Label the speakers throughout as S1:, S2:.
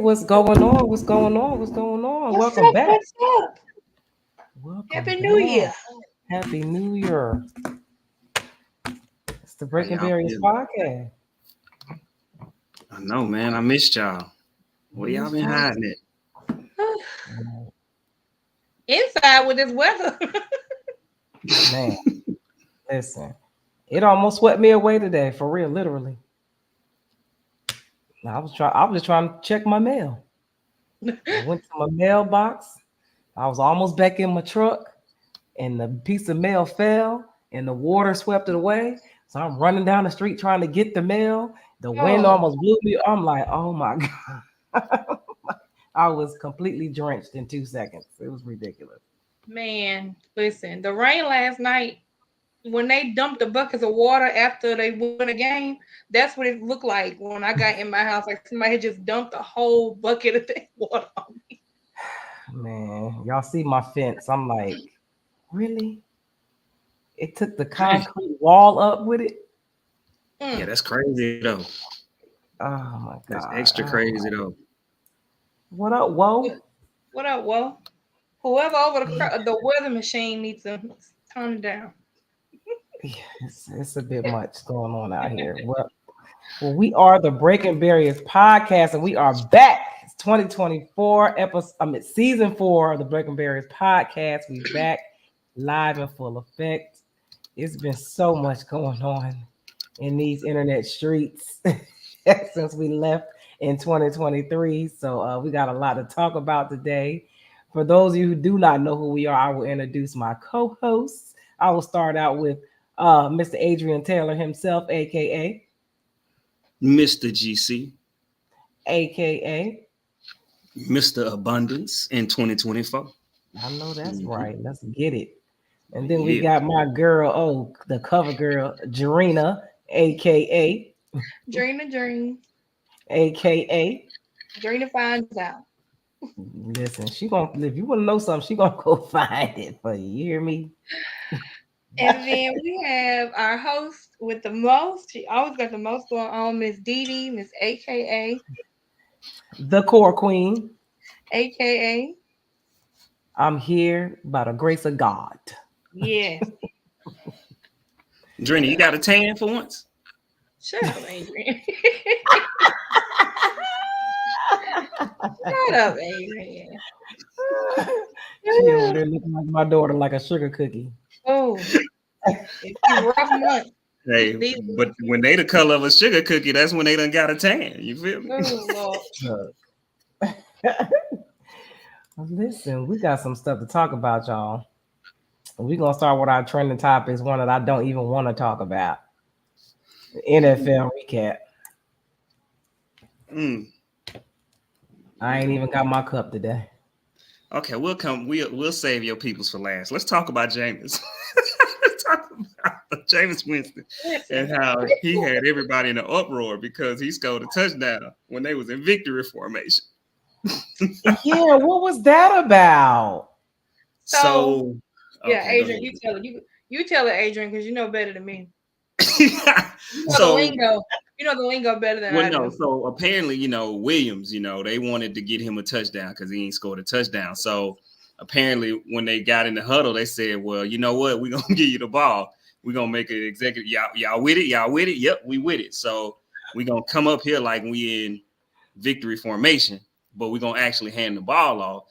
S1: what's going on? What's going on? What's going on?
S2: What's
S1: Welcome
S2: up?
S1: back.
S2: What's up?
S1: Welcome
S2: Happy New
S1: back.
S2: Year.
S1: Happy New Year. It's the
S3: How
S1: Breaking
S3: y'all
S1: Barriers
S3: feeling?
S1: podcast.
S3: I know, man. I missed y'all.
S1: We
S3: Where y'all
S1: missed
S3: been
S1: you.
S3: hiding it?
S2: Inside with this weather.
S1: Man, listen. It almost swept me away today, for real, literally. I was just trying to check my mail. I went to my mailbox. I was almost back in my truck, and the piece of mail fell, and the water swept it away. So I'm running down the street trying to get the mail. The wind
S2: Oh,
S1: almost blew me. I'm like, oh my God. I was completely drenched in 2 seconds. It was ridiculous.
S2: man. Listen, the rain last night, when they dumped the buckets of water after they won a game, that's what it looked like when I got in my house. Like somebody had just dumped a whole bucket of that water on me.
S1: Man, y'all see my fence. I'm like, really? It took the
S3: Dang.
S1: concrete wall up with it?
S3: Yeah,
S2: Mm.
S3: that's crazy though.
S1: Oh my
S3: That's
S1: God.
S3: extra crazy though.
S1: What up, whoa?
S2: What up, Well? Whoever over the weather machine needs to turn it down.
S1: Yeah, it's a bit much going on out here. Well, we are the Breaking Barriers podcast, and we are back. It's 2024 episode. Season 4 of the Breaking Barriers podcast. We back live in full effect. It's been so much going on in these internet streets since we left in 2023. So we got a lot to talk about today. For those of you who do not know who we are, I will introduce my co-hosts. I will start out with Mr. Adrian Taylor himself, aka
S3: Mr. GC,
S1: aka.
S3: Mr. Abundance in 2024.
S1: I know that's
S3: Mhm.
S1: right. Let's get it. And then we
S3: Yeah.
S1: got my girl, the cover girl, Drena, aka,
S2: Dream,
S1: aka.
S2: Drina finds out.
S1: Listen, she gonna if you want to know something, she gonna go find it for you. You hear me?
S2: And then we have our host with the most. She always got the most going on, Miss Dee Dee, Miss AKA,
S1: The core queen.
S2: AKA.
S1: I'm here by the grace of God.
S2: Yes.
S3: Drena, you got a tan for once?
S2: Shut up, Adrian. Shut up, Adrian.
S1: She over there looking like my daughter, like a sugar cookie.
S2: Oh, it's a rough month.
S3: Hey,
S2: These,
S3: but when they the color of a sugar cookie, that's when they done got a tan. You feel me?
S2: oh, Lord.
S1: Look. Listen, we got some stuff to talk about, y'all. We're gonna start with our trending topics, one that I don't even want to talk about. The NFL recap.
S3: Mm.
S1: I ain't even got my cup today.
S3: Okay, we'll save your peoples for last. Let's talk about Jameis. Let's talk about Jameis Winston and
S2: Listen,
S3: how he had everybody in an uproar because he scored a touchdown when they was in victory formation.
S1: Yeah, what was that about?
S2: so
S3: So
S2: yeah,
S3: okay, go
S2: Adrian,
S3: ahead.
S2: you tell it, Adrian, because you know better than me. You know the
S3: So
S2: lingo. You know the lingo better than
S3: well,
S2: I
S3: no.
S2: do.
S3: So apparently, Williams, they wanted to get him a touchdown because he ain't scored a touchdown. So apparently, when they got in the huddle, they said, "Well, you know what? We're gonna give you the ball. We're gonna make it executive. Y'all with it? Y'all with it? Yep, we with it. So we're gonna come up here like we in victory formation, but we're gonna actually hand the ball off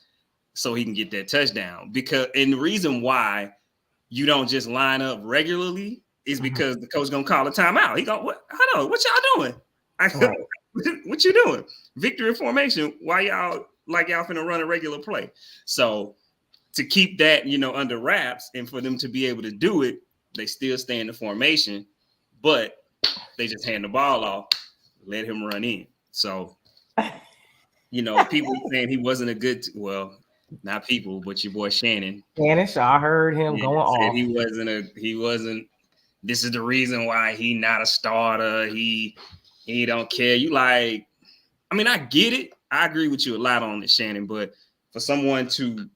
S3: so he can get that touchdown. And the reason why you don't just line up regularly is because the coach gonna call a timeout. He go, what? Hold on, what y'all doing?
S1: Right.
S3: What you doing? Victory formation. Why y'all finna run a regular play? So to keep that, under wraps and for them to be able to do it, they still stay in the formation, but they just hand the ball off, let him run in. So, people saying he wasn't a good, well, not people, but your boy Shannon.
S1: Spanish, I heard him
S3: Yeah,
S1: going
S3: said
S1: off.
S3: he wasn't. This is the reason why he not a starter. He don't care. You like, I mean, I get it. I agree with you a lot on it, Shannon. But for someone to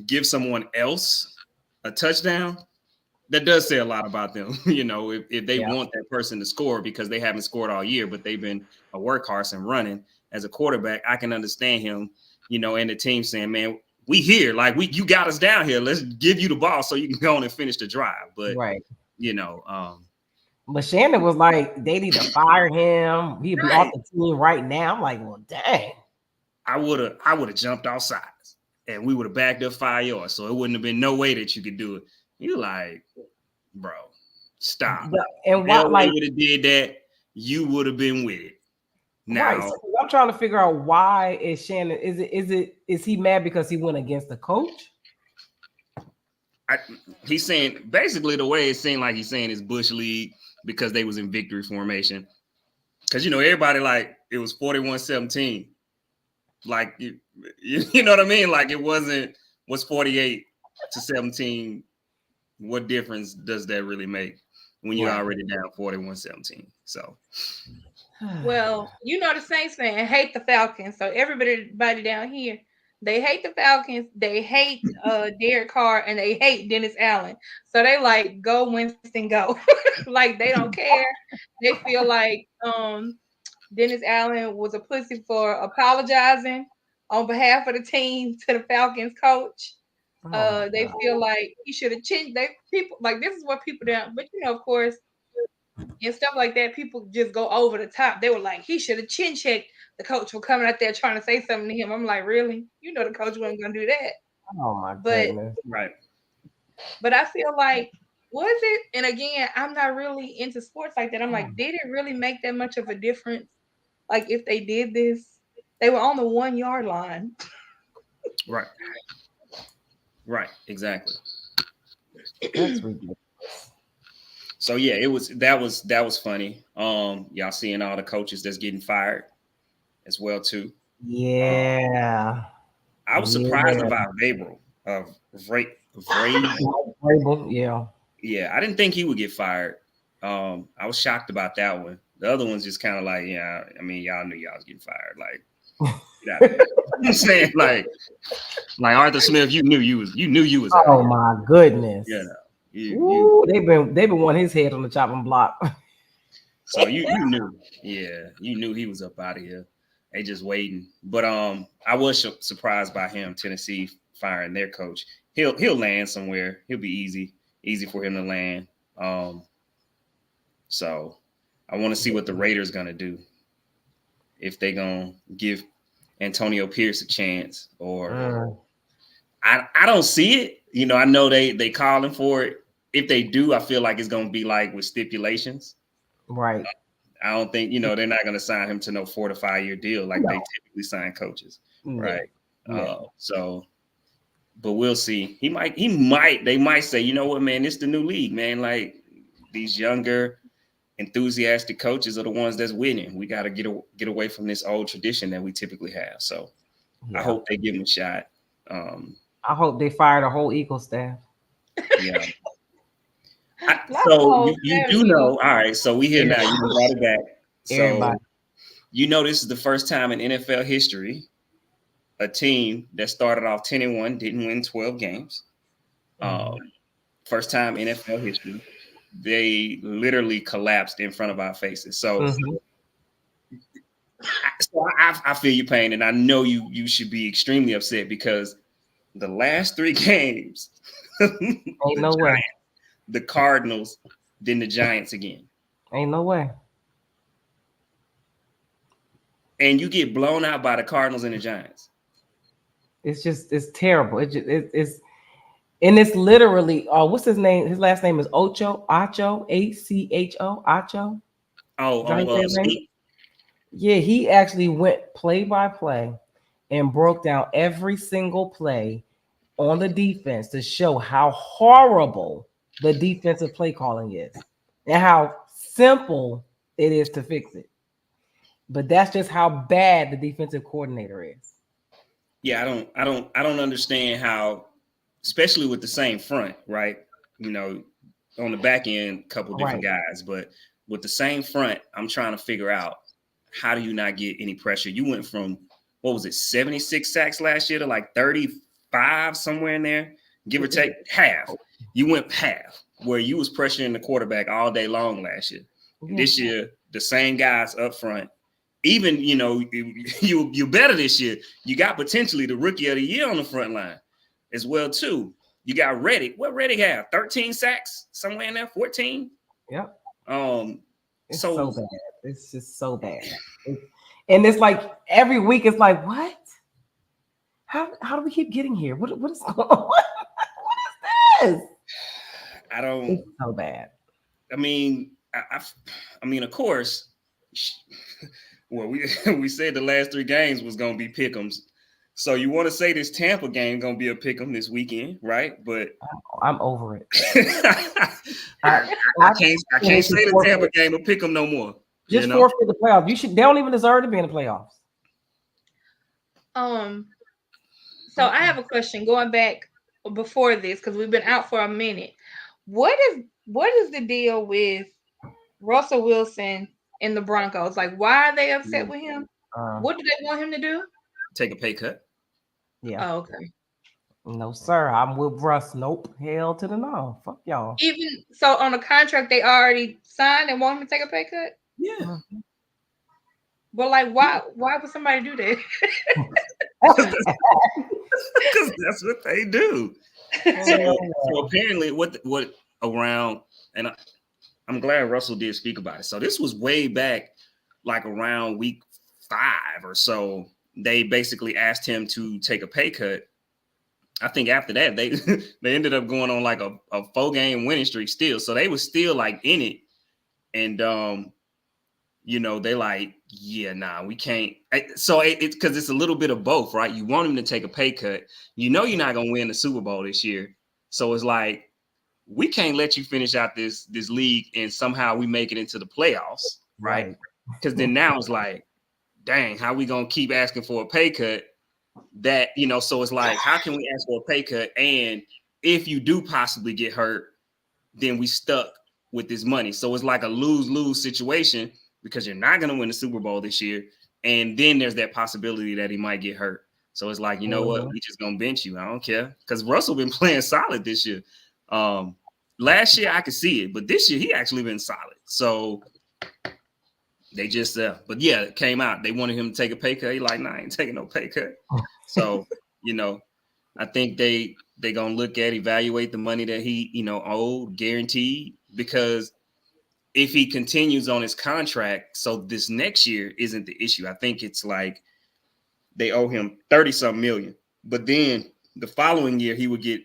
S3: give someone else a touchdown, that does say a lot about them. If they
S1: Yeah.
S3: want that person to score because they haven't scored all year, but they've been a workhorse and running. as a quarterback, I can understand him, you know, and the team saying, man, we here, like you got us down here. Let's give you the ball so you can go on and finish the drive. But you know,
S1: but Shannon was like, they need to fire him. He'd be off the team right now. I'm like, well, dang.
S3: I would have jumped off sides and we would have backed up 5 yards. So it wouldn't have been no way that you could do it. You like, bro, stop.
S1: And why like
S3: would have did that, you would have been with it. Now
S1: so I'm trying to figure out why is Shannon, is he mad because he went against the coach?
S3: He's saying basically the way it seemed like he's saying is Bush League because they was in victory formation. Because, you know, everybody like it was 41-17. Like, you know what I mean? Like it was 48-17. What difference does that really make when you're already down 41-17? So.
S2: Well, you know the Saints fan hate the Falcons. So everybody down here, they hate the Falcons. They hate Derek Carr and they hate Dennis Allen. So they like go Winston go. Like they don't care. They feel like Dennis Allen was a pussy for apologizing on behalf of the team to the Falcons coach. They feel like he should have changed. People like this is what people down, but you know, of course, and stuff like that, people just go over the top. They were like, he should have chin checked the coach for coming out there trying to say something to him. I'm like, really? You know the coach wasn't gonna do that.
S1: Oh my goodness.
S3: Right.
S2: But I feel like, was it? And again, I'm not really into sports like that. I'm like, did it really make that much of a difference? Like if they did this, they were on the 1 yard line.
S3: Right. Right. Exactly.
S1: That's ridiculous.
S3: So yeah, that was funny. Y'all seeing all the coaches that's getting fired as well too.
S1: Yeah.
S3: I was surprised about Vrabel.
S1: Yeah.
S3: Yeah, I didn't think he would get fired. I was shocked about that one. The other one's just kind of like, yeah, I mean, y'all knew y'all was getting fired. Like, I'm saying, like Arthur Smith, you knew you was.
S1: Oh my goodness.
S3: Yeah.
S1: They've been wanting his head on the chopping block.
S3: So you knew, yeah, you knew he was up out of here. They just waiting. But I was surprised by him, Tennessee firing their coach. He'll land somewhere. He'll be easy for him to land. So I want to see what the Raiders gonna do. If they gonna give Antonio Pierce a chance, or I don't see it. You know, I know they calling for it. If they do, I feel like it's gonna be like with stipulations.
S1: Right.
S3: I don't think, you know, they're not gonna sign him to no 4 to 5 year deal like they typically sign coaches. Right. So but we'll see. They might say, you know what, man, it's the new league, man. Like these younger, enthusiastic coaches are the ones that's winning. We got to get away from this old tradition that we typically have. So I hope they give him a shot.
S1: I hope they fire the whole Eagles staff.
S3: Yeah. So you do know. All right. So we here now. You brought it back. So you know this is the first time in NFL history a team that started off 10-1 didn't win 12 games. First time in NFL history. They literally collapsed in front of our faces. So, I feel your pain, and I know you should be extremely upset because the last 3 games,
S1: ain't no way.
S3: The Cardinals, then the Giants again.
S1: Ain't no way.
S3: And you get blown out by the Cardinals and the Giants.
S1: It's terrible. It's literally, what's his name? His last name is Acho, Acho. Yeah, he actually went play by play and broke down every single play on the defense to show how horrible the defensive play calling is and how simple it is to fix it. But that's just how bad the defensive coordinator is.
S3: Yeah, I don't understand how, especially with the same front, right? You know, on the back end, a couple different guys, but with the same front, I'm trying to figure out how do you not get any pressure? You went from, what was it, 76 sacks last year to like 35, somewhere in there, give or take half. You went half, where you was pressuring the quarterback all day long last year. This year, the same guys up front, even you better this year. You got potentially the rookie of the year on the front line as well too. You got Reddick. What Reddick have? 13 sacks somewhere in there, 14.
S1: Yep. It's
S3: So
S1: so bad. It's just so bad. And it's like every week it's like, what? How do we keep getting here? What is going on? What is this? It's so bad.
S3: I mean, I mean, of course. Well, we said the last 3 games was gonna be pick'ems. So you want to say this Tampa game gonna be a pick'em this weekend, right? But
S1: I'm over it.
S3: I can't say the Tampa game a pick'em no more.
S1: Just forfeit the playoffs. They don't even deserve to be in the playoffs.
S2: So I have a question going back before this because we've been out for a minute. What is the deal with Russell Wilson and the Broncos? Like, why are they upset with him? What do they want him to do?
S3: Take a pay cut.
S2: Yeah. Oh, okay.
S1: No, sir. I'm with Russ. Nope. Hell to the no. Fuck y'all.
S2: Even so, on the contract they already signed and want him to take a pay cut?
S3: Yeah.
S2: But like, why would somebody do that?
S3: Because that's what they do. So apparently, what around, and I'm glad Russell did speak about it. So this was way back, like around week 5 or so. They basically asked him to take a pay cut. I think after that they ended up going on like a 4-game winning streak still. So they were still like in it, and they like, yeah, nah, we can't. So it's because it's a little bit of both, right? You want him to take a pay cut. You're not gonna win the Super Bowl this year, so it's like we can't let you finish out this league and somehow we make it into the playoffs, right? Because then now it's like, dang, how we gonna keep asking for a pay cut? That so it's like, how can we ask for a pay cut? And if you do possibly get hurt, then we stuck with this money. So it's like a lose-lose situation because you're not gonna win the Super Bowl this year, and then there's that possibility that he might get hurt. So it's like, you know what, we just gonna bench you. I don't care because Russell been playing solid this year. Last year I could see it, but this year he actually been solid. So they just, but yeah, it came out. They wanted him to take a pay cut. He like, nah, I ain't taking no pay cut. So, I think they gonna evaluate the money that he, owed, guaranteed, because if he continues on his contract, so this next year isn't the issue. I think it's like they owe him 30-something million, but then the following year he would get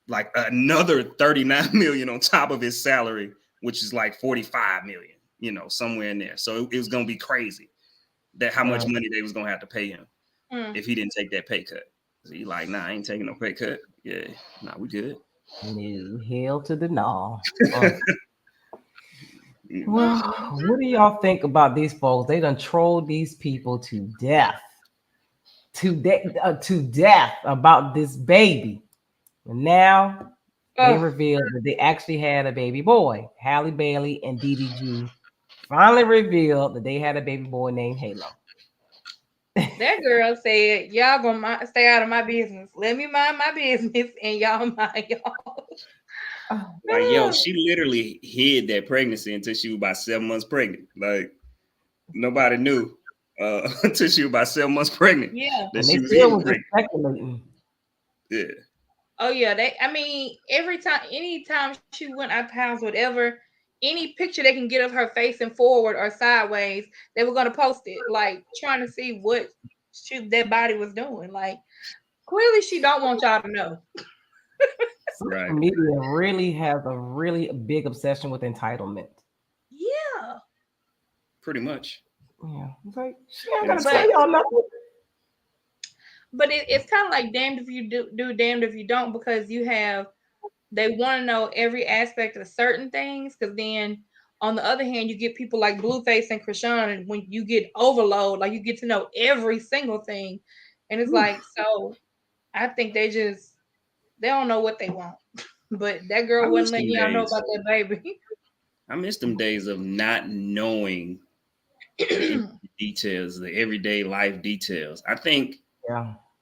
S3: like another 39 million on top of his salary, which is like 45 million. Somewhere in there. So it was going to be crazy that how much money they was going to have to pay him if he didn't take that pay cut. So he like, nah, I ain't taking no pay cut. Yeah, nah, we good.
S1: No, hell to the no. Well, what do y'all think about these folks? They done trolled these people to death. To death about this baby. And now they revealed that they actually had a baby boy. Halle Bailey and DDG finally revealed that they had a baby boy named Halo.
S2: That girl said, y'all gonna stay out of my business. Let me mind my business and y'all mind y'all.
S3: Like, she literally hid that pregnancy until she was about 7 months pregnant. Like, nobody knew until she was about 7 months pregnant.
S2: Yeah.
S3: That
S1: and
S3: she
S1: they
S3: was
S1: still was speculating.
S3: Yeah.
S2: Oh yeah, anytime she went out the house, whatever, any picture they can get of her facing forward or sideways, they were gonna post it, like trying to see what that body was doing. Like, clearly she don't want y'all to know.
S1: Social media really has a really big obsession with entitlement.
S2: Yeah.
S3: Pretty much.
S1: Yeah. It's like, she ain't gonna tell y'all nothing.
S2: But it's kind of like damned if you do, damned if you don't, because they want to know every aspect of certain things, because then on the other hand, you get people like Blueface and Krishan, and when you get overload, like you get to know every single thing. And it's like, so I think they don't know what they want. But that girl wasn't letting y'all know about that baby.
S3: I miss them days of not knowing the details, the everyday life details. I think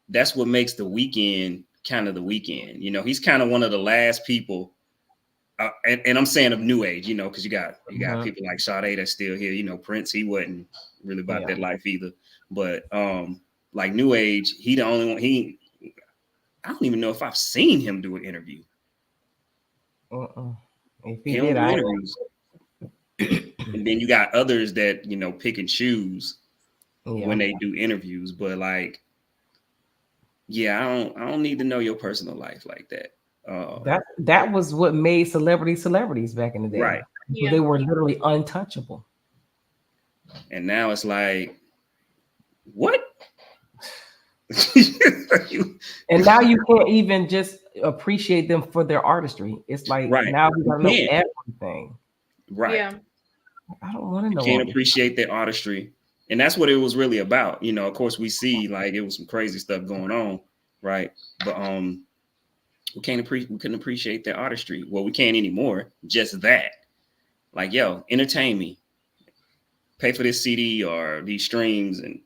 S3: that's what makes the weekend kind of the weekend. He's kind of one of the last people, and I'm saying of new age, because you got people like Sade that's still here. Prince, he wasn't really about that life either. But like New Age, he the only one. I don't even know if I've seen him do an interview.
S1: If
S3: he don't do interviews. And then you got others that pick and choose when they do interviews. But like, I don't need to know your personal life like that.
S1: That was what made celebrities back in the day,
S3: right?
S1: Yeah. They were literally untouchable.
S3: And now it's like, what?
S1: And now you can't even just appreciate them for their artistry. It's like now we gotta know everything.
S3: Right. Yeah.
S1: I don't want to know.
S3: You can't appreciate their artistry. And that's what it was really about. Of course we see like it was some crazy stuff going on, right? But we couldn't appreciate their artistry. Well, we can't anymore. Just that. Like, yo, entertain me. Pay for this CD or these streams, and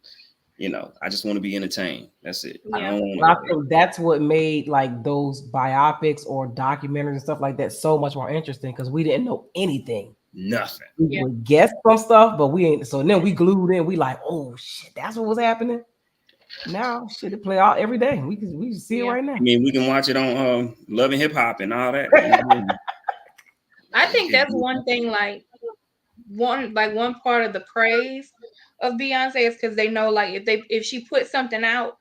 S3: I just want to be entertained. That's it.
S1: Yeah. I think that's what made like those biopics or documentaries and stuff like that so much more interesting, because we didn't know anything.
S3: Nothing.
S1: We would guess some stuff, but we ain't. So then we glued in. We like, oh shit, that's what was happening. Now shit, it play out every day. We can see it right now.
S3: I mean, we can watch it on Love and Hip Hop and all that.
S2: I think that's one thing. Like one part of the praise of Beyonce is because they know, like, if she puts something out,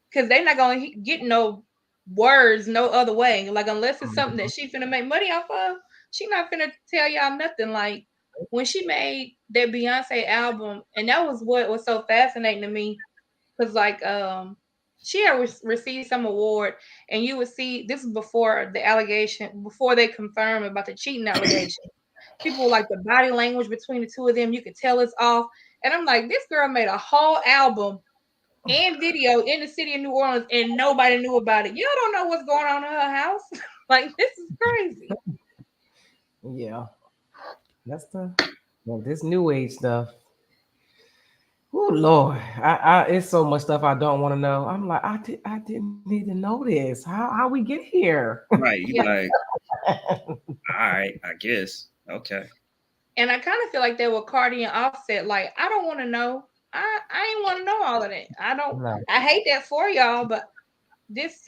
S2: because they're not gonna get no words no other way. Like, unless it's something that she finna make money off of, she not finna tell y'all nothing. Like when she made that Beyonce album, and that was what was so fascinating to me, because like she had received some award, and you would see this is before the allegation, before they confirmed about the cheating allegation. People like the body language between the two of them, you could tell it's off. And I'm like, this girl made a whole album and video in the city of New Orleans, and nobody knew about it. Y'all don't know what's going on in her house. Like, this is crazy.
S1: Yeah, that's this new age stuff. Oh Lord, it's so much stuff I don't want to know. I'm like, I didn't need to know this. How we get here?
S3: Right? Like, all right, I guess. Okay.
S2: And I kind of feel like they were Cardi and Offset. Like, I don't want to know. I ain't want to know all of that. I don't. No. I hate that for y'all, but this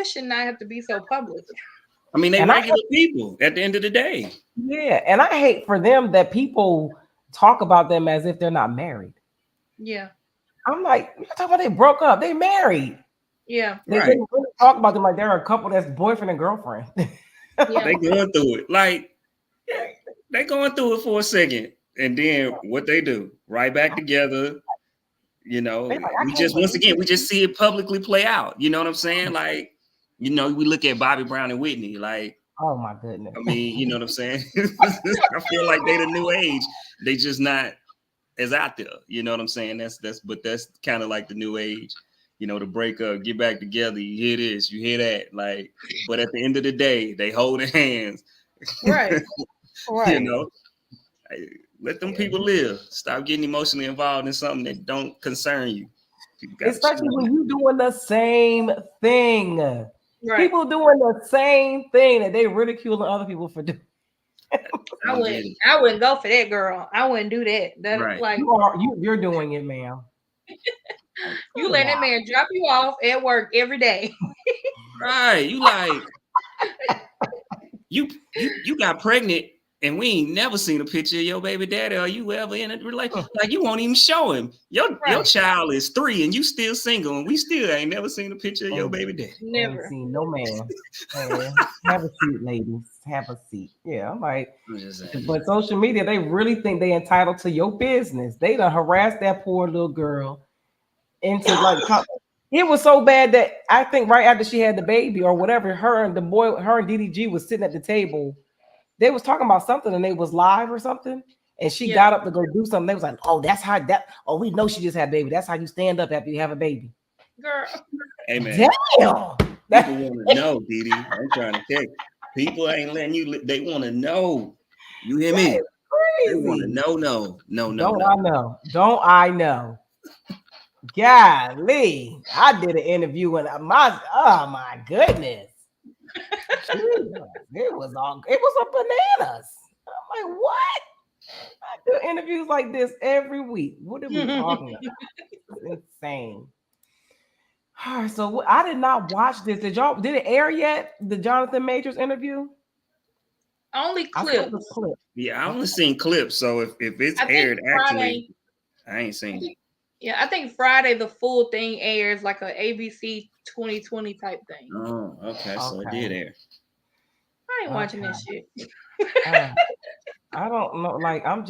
S2: should not have to be so public.
S3: I mean, they're regular people at the end of the day.
S1: Yeah, and I hate for them that people talk about them as if they're not married.
S2: Yeah.
S1: I'm like, you're talking about they broke up. They married.
S2: Yeah.
S1: They didn't really talk about them like they're a couple that's boyfriend and girlfriend.
S3: Yeah. They going through it. Like, they going through it for a second. And then what they do, right back together. We just see it publicly play out. You know what I'm saying? Like, we look at Bobby Brown and Whitney, like,
S1: oh my goodness.
S3: I mean, you know what I'm saying? I feel like they the new age. They just not as out there. You know what I'm saying? That's kind of like the new age. To break up, get back together. You hear this, you hear that. Like, but at the end of the day, they holding hands.
S2: Right.
S3: Right. Let them people live. Stop getting emotionally involved in something that don't concern you.
S1: Especially when you doing the same thing. Right. People doing the same thing that they ridiculing other people for doing.
S2: I wouldn't go for that, girl. I wouldn't do that. That's right. Like
S1: you're doing it, ma'am.
S2: You let that man drop you off at work every day.
S3: Right. You like you got pregnant. And we ain't never seen a picture of your baby daddy, or you ever in a relationship. Like, you won't even show him. Your child is 3 and you still single, and we still ain't never seen a picture of your baby daddy.
S2: Never
S1: ain't seen no man. Have a seat, ladies. Have a seat. Yeah, I'm like, but social media, they really think they entitled to your business. They done harassed that poor little girl into like it was so bad that I think right after she had the baby or whatever, her and DDG was sitting at the table. They was talking about something and they was live or something, and she got up to go do something. They was like, "Oh, that's how that. Oh, we know she just had a baby. That's how you stand up after you have a baby."
S2: Girl,
S3: hey man,
S1: damn.
S3: People want to know, Didi. I'm trying to tell you. People ain't letting you. They want to know. You hear me? They want to know. No.
S1: Don't I know? Golly, I did an interview and oh my goodness. It was a bananas. I'm like, what? I do interviews like this every week. What are we talking about? It's insane. All right, so I did not watch this. Did it air yet? The Jonathan Majors interview?
S2: Only
S1: I saw the
S2: clips.
S1: clip.
S3: Yeah, I only seen clips. So if it's
S2: I think
S3: aired,
S2: Friday.
S3: actually, I ain't seen it.
S2: Yeah, I think Friday the full thing airs like a ABC 2020 type thing.
S3: Oh, okay. So it did air.
S2: I ain't watching that shit.
S1: I don't know. Like I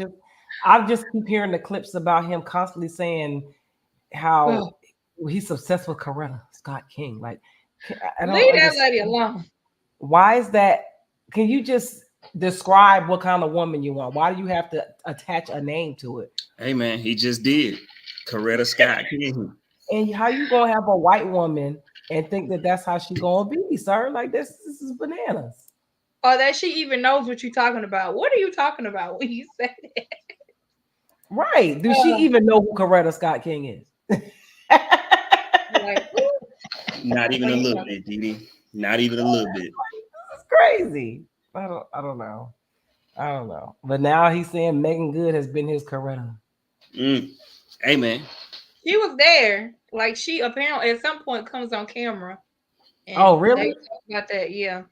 S1: just keep hearing the clips about him constantly saying how he's obsessed with Coretta Scott King. Like I don't
S2: Leave that
S1: understand.
S2: lady alone.
S1: Why is that? Can you just describe what kind of woman you want? Why do you have to attach a name to it?
S3: Hey man, he just did. Coretta Scott King.
S1: And how you gonna have a white woman and think that that's how she gonna be, sir? Like this is bananas.
S2: Or that she even knows what you're talking about. What are you talking about when you say that?
S1: Right? Do she even know who Coretta Scott King is?
S2: Like,
S3: Not even a little bit, Didi. Not even a little bit.
S1: That's crazy. I don't know. I don't know. But now he's saying Megan Good has been his Coretta.
S3: Hey man.
S2: she was there. Like she apparently at some point comes on camera. And
S1: Oh, really?
S2: They talk about that, yeah.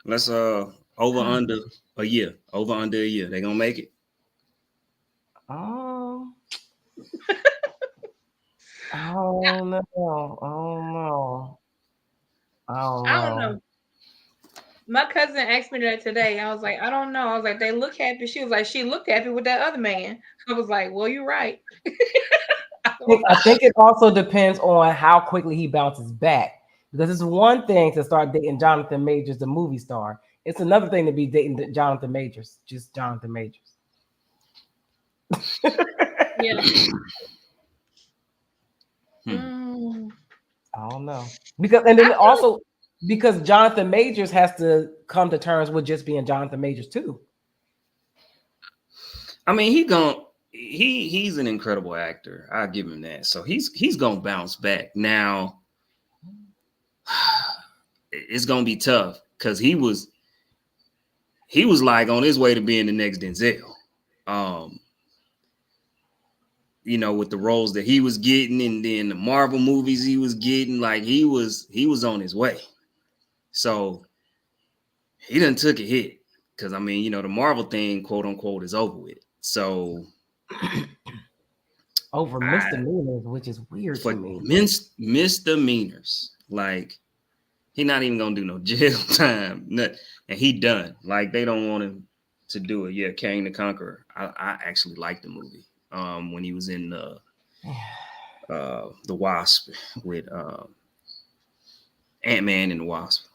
S3: Let's over under a year. Over under a year. They gonna make it?
S1: I don't know.
S2: I don't know. My cousin asked me that today. I was like, I don't know. I was like, they look happy. She was like, she looked happy with that other man. I was like, well, you're right.
S1: I think it also depends on how quickly he bounces back. Because it's one thing to start dating Jonathan Majors, the movie star. It's another thing to be dating Jonathan Majors, just Jonathan Majors.
S2: Yeah.
S1: I don't know. Because Jonathan Majors has to come to terms with just being Jonathan Majors too.
S3: I mean, he's an incredible actor. I'll give him that. So he's gonna bounce back. Now it's gonna be tough because he was like on his way to being the next Denzel. With the roles that he was getting and then the Marvel movies he was getting, like he was on his way. So he done took a hit because I mean, the Marvel thing, quote unquote, is over with. So
S1: over misdemeanors, which is weird to me.
S3: Misdemeanors, like he not even gonna do no jail time, and he done. Like they don't want him to do it. Yeah, Kang the Conqueror. I actually liked the movie. When he was in the Wasp with Ant-Man and the Wasp,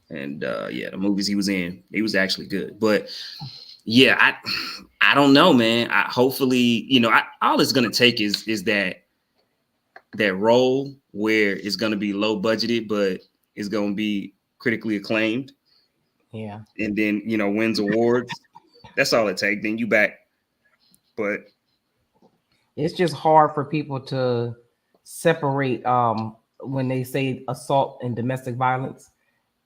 S3: and the movies he was in, he was actually good. But yeah, I don't know, man. Hopefully, all it's gonna take is that role where it's gonna be low budgeted, but it's gonna be critically acclaimed.
S1: Yeah,
S3: and then wins awards. That's all it takes. Then you back, but
S1: it's just hard for people to separate when they say assault and domestic violence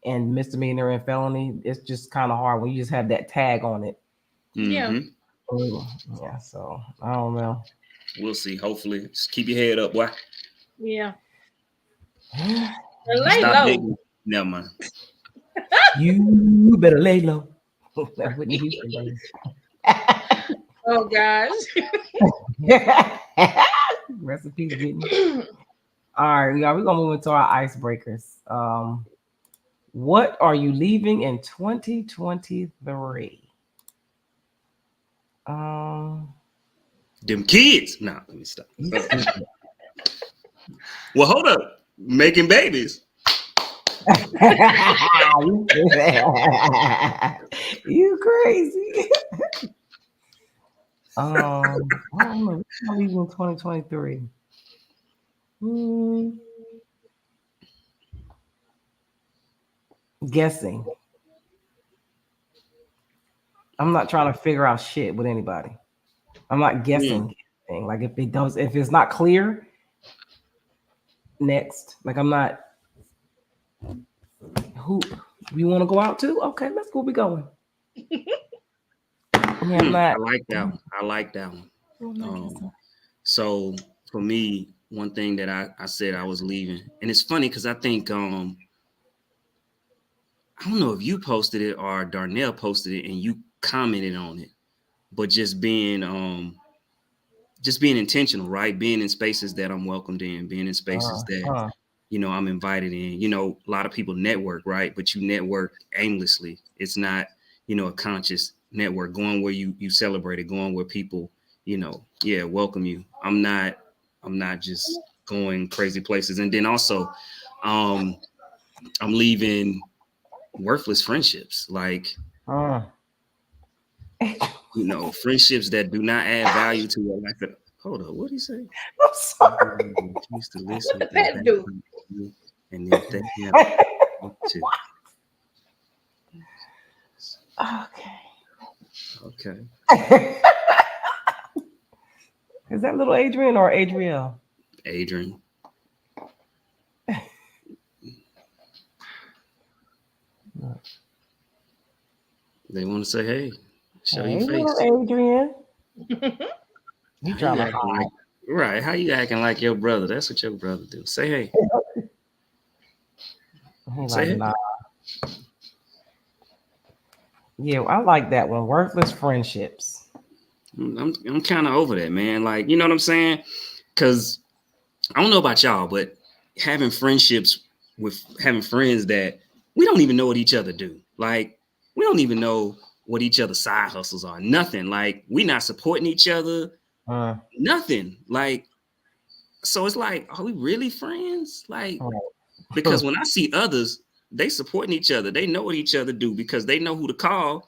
S1: and misdemeanor and felony. It's just kind of hard when you just have that tag on it.
S2: Yeah.
S1: Yeah, so I don't know.
S3: We'll see. Hopefully, just keep your head up, boy.
S2: Yeah.
S3: Lay low. Never mind.
S1: You better lay low.
S2: Oh gosh.
S1: Recipes getting. All right, y'all. We're gonna move into our icebreakers. What are you leaving in 2023?
S3: Them kids. Nah, let me stop. Well, hold up. Making babies.
S1: You crazy. I don't know. What are you in 2023? Guessing. I'm not trying to figure out shit with anybody. I'm not guessing. Like if it's not clear, next. Like I'm not. Who you want to go out to? Okay, let's go. We going. Yeah, I'm not.
S3: I like that one. I like that one. So for me, one thing that I said I was leaving, and it's funny because I think I don't know if you posted it or Darnell posted it and you commented on it, but just being intentional, right? Being in spaces that I'm welcomed in, being in spaces that I'm invited in. A lot of people network, right? But you network aimlessly. It's not, a conscious network. Going where you celebrate it, going where people, welcome you. I'm not just going crazy places. And then also, I'm leaving worthless friendships, like friendships that do not add value to your life. Hold on, what did he say?
S1: I'm sorry.
S3: Used to listen
S2: What the pet do?
S3: and then they have to. Okay.
S1: Is that little Adrian or Adriel?
S3: Adrian. They want to say, hey, show your face.
S1: Adrian. You
S3: trying to hide. Right. How you acting like your brother? That's what your brother do. Say hey. Say hey.
S1: Nah. Yeah, I like that one. Worthless friendships.
S3: I'm kind of over that, man. Like, you know what I'm saying? Because I don't know about y'all, but having friends that we don't even know what each other do. Like, we don't even know what each other's side hustles are. Nothing. Like, we not supporting each other. Nothing. Like, so it's like, are we really friends? Like, because when I see others, they supporting each other. They know what each other do because they know who to call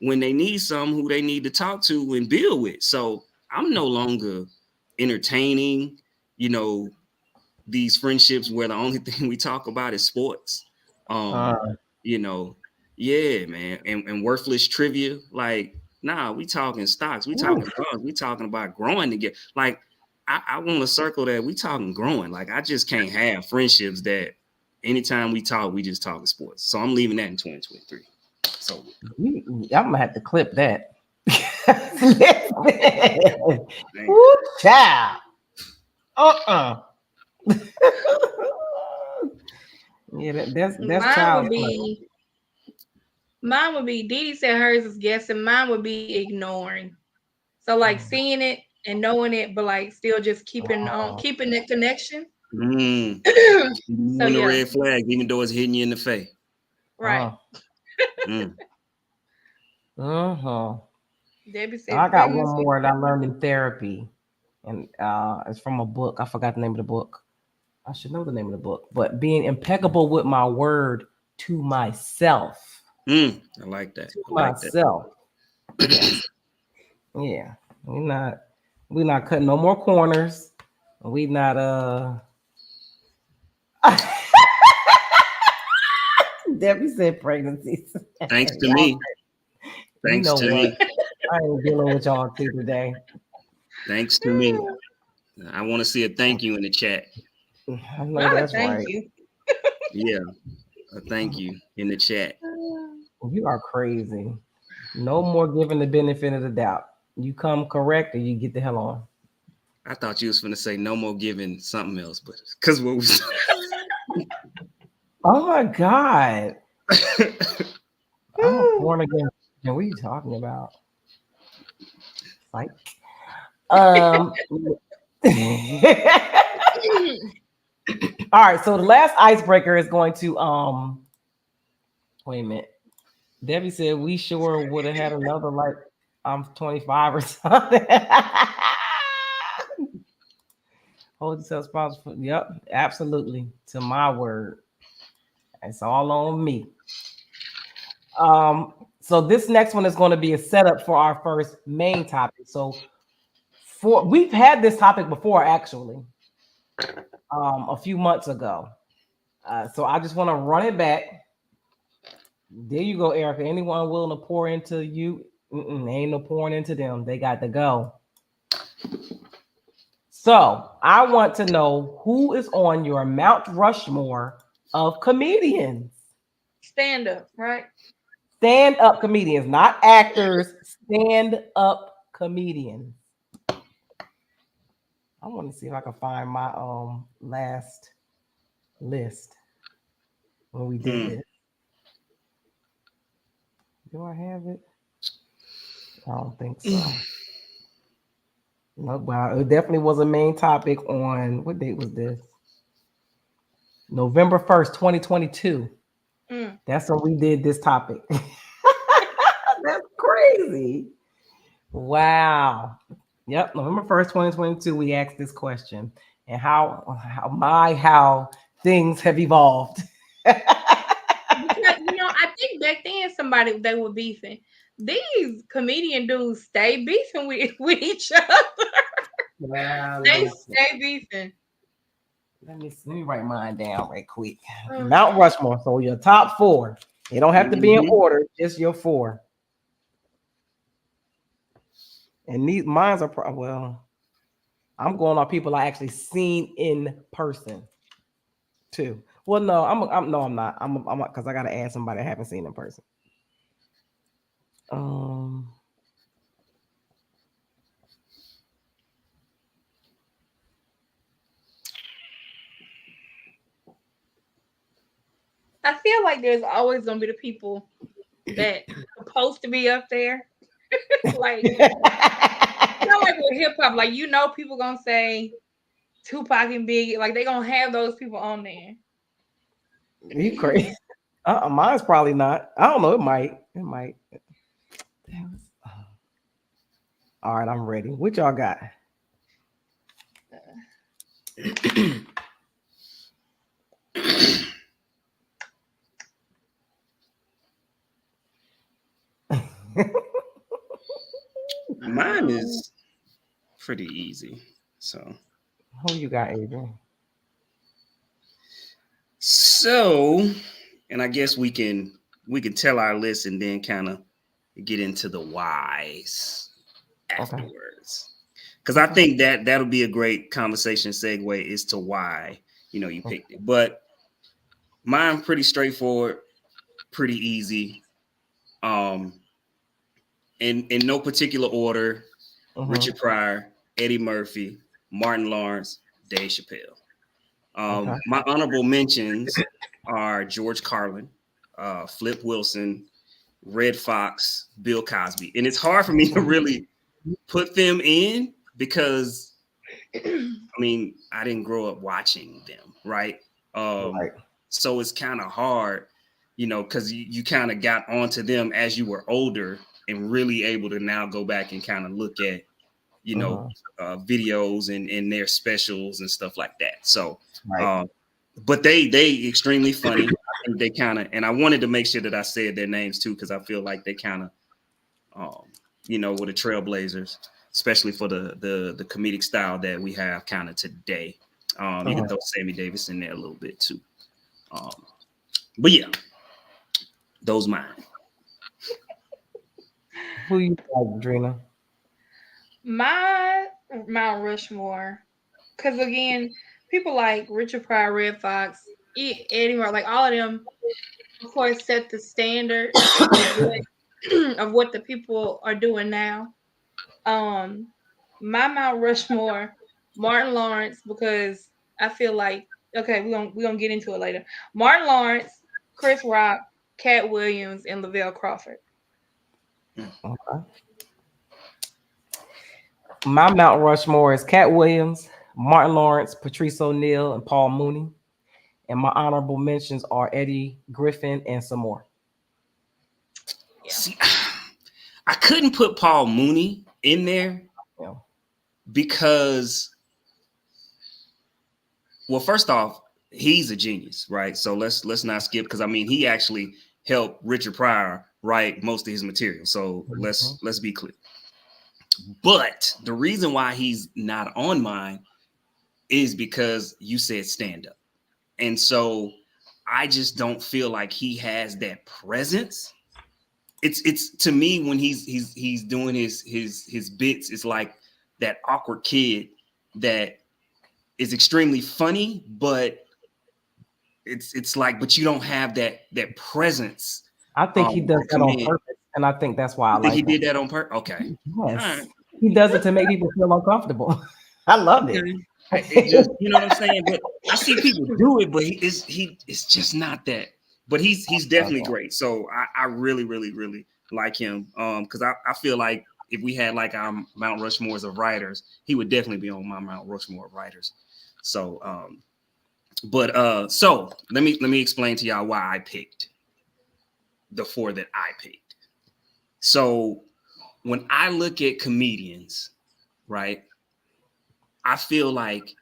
S3: when they need some, who they need to talk to and build with. So I'm no longer entertaining, these friendships where the only thing we talk about is sports. Yeah, man. And worthless trivia. Like, nah, we talking stocks. We talking funds. We talking about growing together. Like, I want to circle that. We talking growing. Like, I just can't have friendships that anytime we talk, we just talking sports. So I'm leaving that in 2023. So
S1: I'm gonna have to clip that. Woo, child. Yeah, that's child.
S2: Mine would be Dee said hers is guessing. Mine would be ignoring. So like seeing it and knowing it, but like still just keeping that connection.
S3: So the red flag, even though it's hitting you in the face.
S2: Right.
S1: Debbie said, I got one more that I learned in therapy, and it's from a book. I forgot the name of the book. I should know the name of the book, but being impeccable with my word to myself.
S3: I like that.
S1: To myself. Yes. Yeah. We're not cutting no more corners. We not Debbie said pregnancies.
S3: Thanks to me. Thanks to me.
S1: I ain't dealing with y'all too today.
S3: Thanks to me. I want to see a thank you in the chat.
S1: I know that's right.
S3: Yeah, a thank you in the chat.
S1: You are crazy. No more giving the benefit of the doubt. You come correct or you get the hell on.
S3: I thought you was going to say no more giving something else, but because what was.
S1: Oh my God. I'm a born again. What are you talking about? Like, all right, so the last icebreaker is going to wait a minute. Debbie said we sure would have had another like I'm 25 or something. Hold yourself responsible. Yep, absolutely. To my word. It's all on me. So this next one is going to be a setup for our first main topic. So we've had this topic before, actually, a few months ago. So I just want to run it back. There you go, Erica. Anyone willing to pour into you? Ain't no pouring into them. They got to go. So I want to know who is on your Mount Rushmore of comedians.
S2: Stand up, right?
S1: Stand-up comedians, not actors. Stand-up comedians. I want to see if I can find my last list when we did this. Do I have it? I don't think so. No, well, it definitely was a main topic on what date was this? November 1st, 2022. That's when we did this topic. That's crazy. Wow. Yep, November 1st, 2022, we asked this question and how things have evolved.
S2: Because, I think back then they were beefing. These comedian dudes stay beefing with each other.
S1: Wow,
S2: they stay beefing.
S1: Let me write mine down right quick. Mount Rushmore. So your top 4. They don't have to be in order, just your 4. And these mines are I'm going on people I actually seen in person too. Well, no, I'm not. I'm because I gotta add somebody I haven't seen in person.
S2: I feel like there's always gonna be the people that supposed to be up there. Like, like with hip hop, like people gonna say Tupac and Biggie, like they gonna have those people on there.
S1: You crazy? Mine's probably not. I don't know. It might. All right, I'm ready. What y'all got?
S3: Mine is pretty easy. So
S1: who you got, Adrian?
S3: So, and I guess we can tell our list and then kind of get into the whys afterwards. Because I think that'll be a great conversation segue as to why you picked it. But mine pretty straightforward, pretty easy. In no particular order: Richard Pryor, Eddie Murphy, Martin Lawrence, Dave Chappelle. My honorable mentions are George Carlin, Flip Wilson, Red Fox, Bill Cosby. And it's hard for me to really put them in because, I didn't grow up watching them, right? So it's kind of hard, because you kind of got onto them as you were older and really able to now go back and kind of look at, videos and their specials and stuff like that. So, but they extremely funny. And they kind of, and I wanted to make sure that I said their names too, because I feel like they kind of, were the trailblazers, especially for the comedic style that we have kind of today. You can throw Sammy Davis in there a little bit too. But yeah, those mine.
S1: Who you like, Drena?
S2: My Mount Rushmore, because again, people like Richard Pryor, Red Fox, Eddie Murphy, like all of them, of course, set the standard of what the people are doing now. My Mount Rushmore, Martin Lawrence, because I feel like we're gonna get into it later. Martin Lawrence, Chris Rock, Cat Williams, and Lavelle Crawford.
S1: Okay. My Mount Rushmore is Cat Williams, Martin Lawrence, Patrice O'Neal, and Paul Mooney. And my honorable mentions are Eddie Griffin and some more.
S2: Yeah.
S3: See, I couldn't put Paul Mooney in there because, well, first off, he's a genius, right? So let's not skip, because he actually helped Richard Pryor write most of his material. So let's be clear. But the reason why he's not on mine is because you said stand up. And so I just don't feel like he has that presence. It's to me, when he's doing his bits, it's like that awkward kid that is extremely funny, but it's like, but you don't have that presence
S1: I think he does that on
S3: Command.
S1: purpose, and I think that's why I
S3: You think
S1: like
S3: he
S1: him.
S3: did that on purpose? Okay. All
S1: Yes,
S3: right.
S1: he does it to make people feel uncomfortable. I loved it.
S3: Okay. It just, you know what I'm saying? But I see people do it, but it's just not that. But he's definitely great. So I really, really, really like him. Because I feel like if we had like our Mount Rushmores of writers, he would definitely be on my Mount Rushmore of writers. So so let me explain to y'all why I picked the 4 that I picked. So when I look at comedians, right, I feel like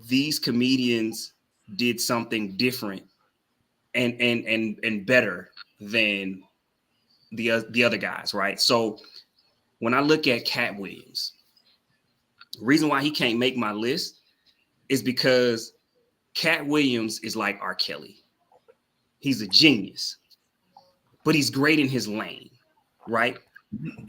S3: these comedians did something different and better than the other guys, right? So when I look at Cat Williams, the reason why he can't make my list is because Cat Williams is like R. Kelly. He's a genius, but he's great in his lane, right?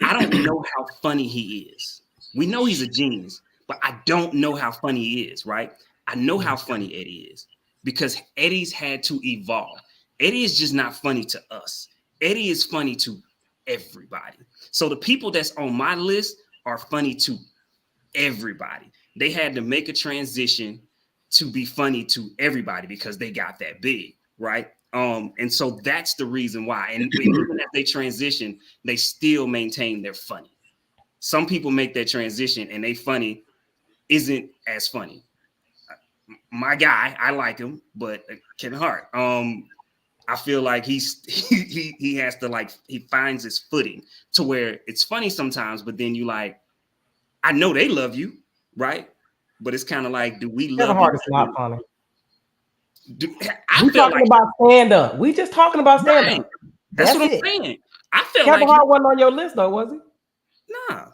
S3: I don't know how funny he is. We know he's a genius, but I don't know how funny he is, right? I know how funny Eddie is because Eddie's had to evolve. Eddie is just not funny to us. Eddie is funny to everybody. So the people that's on my list are funny to everybody. They had to make a transition to be funny to everybody because they got that big, right? And so that's the reason why. And even as they transition, they still maintain their funny. Some people make that transition and they funny isn't as funny. My guy, I like him, but Kevin Hart, I feel like he has to like he finds his footing to where it's funny sometimes, but then you like, I know they love you, right? But it's kind of like, do we
S1: Kevin
S3: love
S1: Hart
S3: you?
S1: is not funny.
S3: I
S1: We
S3: felt
S1: talking
S3: like
S1: about stand up. We just talking about stand
S3: right.
S1: up.
S3: That's
S1: That's
S3: what I'm
S1: it.
S3: saying. I felt
S1: Kevin
S3: like
S1: Hart wasn't on your list though, was he?
S3: nah.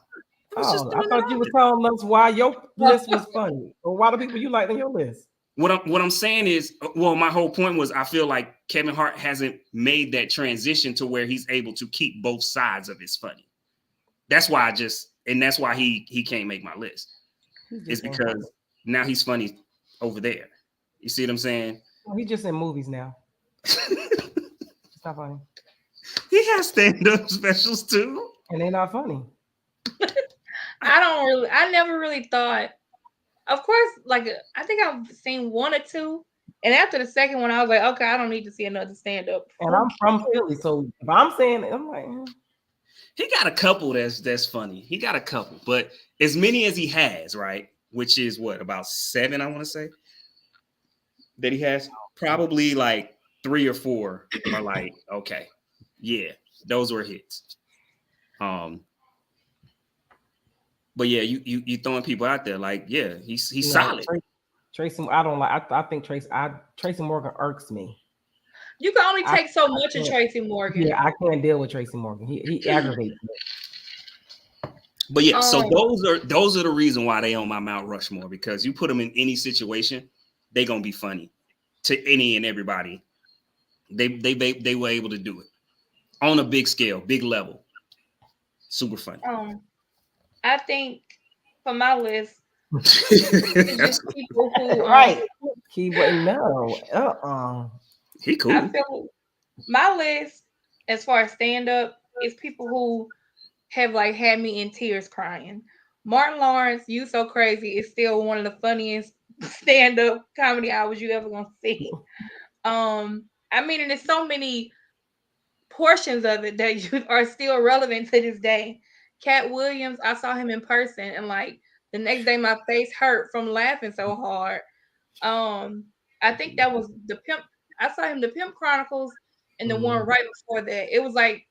S3: I was just
S1: Oh, I
S3: throwing it
S1: thought you
S3: out
S1: was
S3: there.
S1: telling us why your list was funny, or why the people you liked on your list.
S3: What I'm saying is, well, my whole point was I feel like Kevin Hart hasn't made that transition to where he's able to keep both sides of his funny. That's why that's why he can't make my list. It's because now he's funny over there. You see what I'm saying?
S1: He's just in movies now. It's not funny.
S3: He has stand-up specials too.
S1: And they're not funny.
S2: I never really thought, of course, like I think I've seen 1 or 2. And after the second one, I was like, okay, I don't need to see another stand-up.
S1: And I'm from Philly, so if I'm saying it, I'm like,
S3: He got a couple that's funny. He got a couple, but as many as he has, right? Which is what, about 7, I want to say, that he has. Probably like 3 or 4 are like, okay, yeah, those were hits. But yeah, you throwing people out there like, yeah, he's solid.
S1: Tracy, I don't like. I think Tracy Morgan irks me.
S2: You can only take so much of Tracy Morgan.
S1: Yeah, I can't deal with Tracy Morgan. He aggravates me.
S3: But yeah, so those are the reason why they on my Mount Rushmore, because you put them in any situation, they gonna be funny to any and everybody. They were able to do it on a big scale, big level, super funny.
S2: I think for my list, it's just people who
S1: right.
S3: He cool.
S2: I feel my list, as far as stand up, is people who have like had me in tears crying. Martin Lawrence, You So Crazy, is still one of the funniest stand up comedy hours you ever gonna see. I mean, and there's so many portions of it that you are still relevant to this day. Cat Williams, I saw him in person, and like the next day, my face hurt from laughing so hard. I think that was the Pimp. I saw him the Pimp Chronicles, and the one right before that. It was like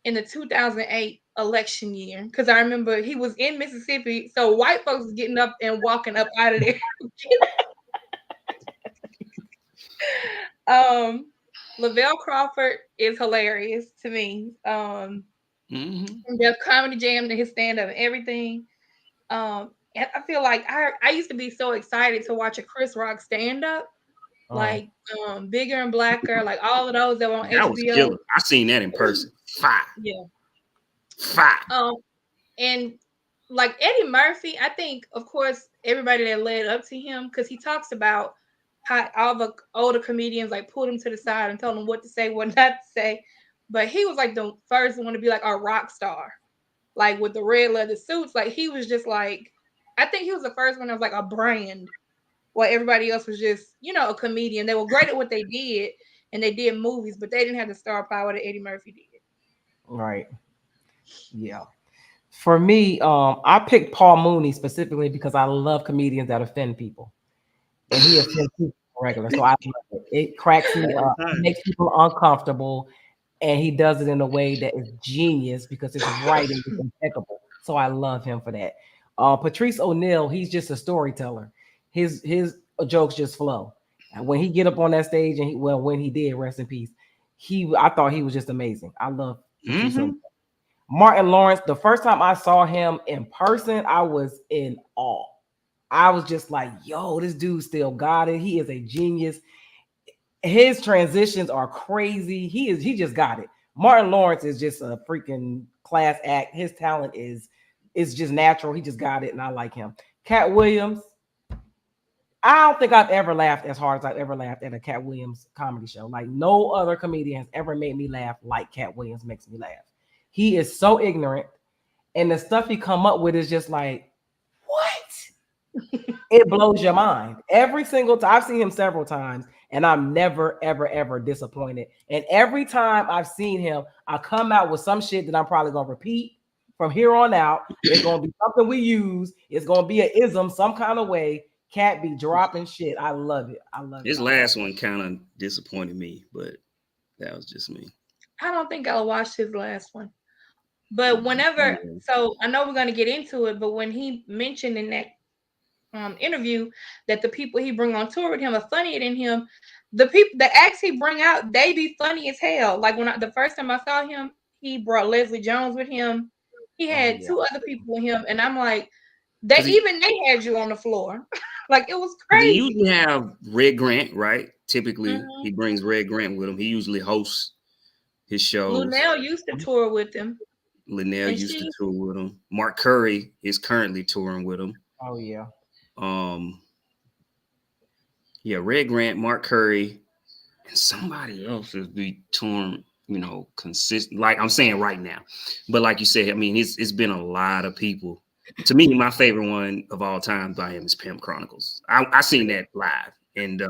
S2: in the 2008 election year, because I remember he was in Mississippi, so white folks was getting up and walking up out of there. Lavelle Crawford is hilarious to me. The comedy jam to his stand-up and everything. And I feel like I used to be so excited to watch a Chris Rock stand-up, like Bigger and Blacker, like all of those that were on
S3: that
S2: HBO.
S3: Was killer. I seen that in person. Fire.
S2: Yeah.
S3: Fire.
S2: And like Eddie Murphy, I think, of course, everybody that led up to him, because he talks about how all the older comedians like pulled him to the side and told him what to say, what not to say. But he was like the first one to be like a rock star, like with the red leather suits. Like he was just like, I think he was the first one that was like a brand, while everybody else was just, a comedian. They were great at what they did, and they did movies, but they didn't have the star power that Eddie Murphy did.
S1: Right. Yeah. For me, I picked Paul Mooney specifically because I love comedians that offend people, and he offends people regular. So I love it. It cracks me
S3: All
S1: up,
S3: the
S1: it
S3: time.
S1: makes people uncomfortable, and he does it in a way that is genius because his writing is impeccable. So I love him for that. Patrice O'Neal, he's just a storyteller. His jokes just flow. And when he get up on that stage, and when he did, rest in peace, I thought he was just amazing. I love Patrice O'Neal.
S3: Mm-hmm.
S1: Martin Lawrence, the first time I saw him in person, I was in awe. I was just like, yo, this dude still got it. He is a genius. His transitions are crazy. He just got it. Martin Lawrence is just a freaking class act. His talent is just natural. He just got it, and I like him. Cat Williams. I don't think I've ever laughed as hard as I've ever laughed at a Cat Williams comedy show. Like no other comedian has ever made me laugh like Cat Williams makes me laugh. He is so ignorant, and the stuff he come up with is just like, what? It blows your mind every single time. I've seen him several times, and I'm never, ever, ever disappointed. And every time I've seen him, I come out with some shit that I'm probably gonna repeat from here on out. It's gonna be something we use. It's gonna be an ism, some kind of way. Cat be dropping shit. I love it. I love it.
S3: His last one kind of disappointed me, but that was just me.
S2: I don't think I watched his last one. But whenever,
S3: Mm.
S2: so I know we're going to get into it, but when he mentioned in that interview that the people he bring on tour with him are funnier than him, the acts he bring out, they be funny as hell. Like the first time I saw him, he brought Leslie Jones with him. He had two other people with him, and I'm like, they had you on the floor. Like it was
S3: They
S2: crazy.
S3: usually have Red Grant, right? Typically,
S2: Mhm.
S3: he brings Red Grant with him. He usually hosts his shows.
S2: Lunel used to tour with him.
S3: Linnell
S2: And
S3: used to
S2: she,
S3: tour with him. Mark Curry is currently touring with him.
S1: Oh yeah.
S3: Um, yeah, Red Grant, Mark Curry, and somebody else is be touring. Consistent. Like I'm saying right now, but like you said, I mean, it's been a lot of people. To me, my favorite one of all time by him is Pimp Chronicles. I seen that live, and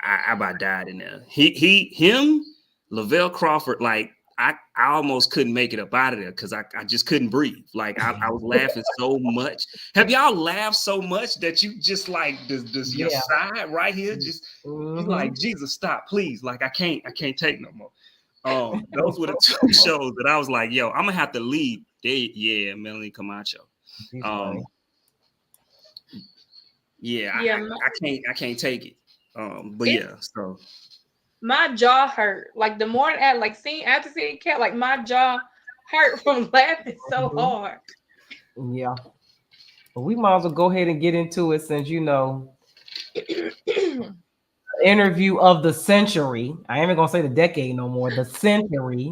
S3: I about died in there. Him, Lavelle Crawford, like I almost couldn't make it up out of there because I just couldn't breathe. Like I was laughing so much. Have y'all laughed so much that you just like this your side right here? Just you like, Jesus, stop, please. Like I can't take no more. Those were the two shows that I was like, yo, I'm gonna have to leave. Melanie Camacho.
S1: She's funny.
S3: Yeah, I can't take it. But yeah, so
S2: my jaw hurt. Like the more after seeing Cat, like my jaw hurt from laughing so hard.
S1: Yeah. But we might as well go ahead and get into it since interview of the century. I ain't even gonna say the decade no more. The century.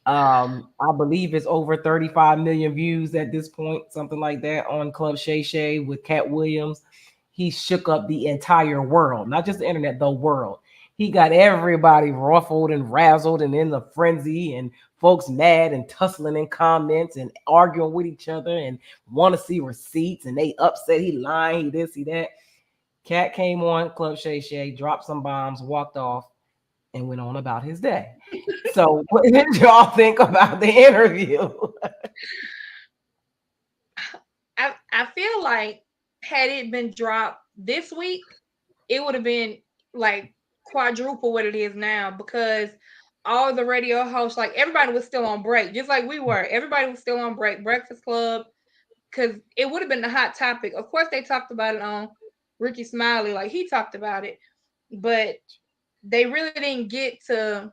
S1: I believe it's over 35 million views at this point, something like that, on Club Shay Shay with Cat Williams. He shook up the entire world, not just the internet, the world. He got everybody ruffled and razzled and in a frenzy, and folks mad and tussling in comments and arguing with each other and want to see receipts, and they upset he lying, he this, he that. Cat came on Club Shay Shay, dropped some bombs, walked off, and went on about his day. So what did y'all think about the interview?
S2: I feel like had it been dropped this week, it would have been like quadruple what it is now, because all the radio hosts, like everybody was still on break, just like we were. Everybody was still on break. Breakfast Club, because it would have been the hot topic. Of course, they talked about it on Ricky Smiley, like he talked about it, but they really didn't get to,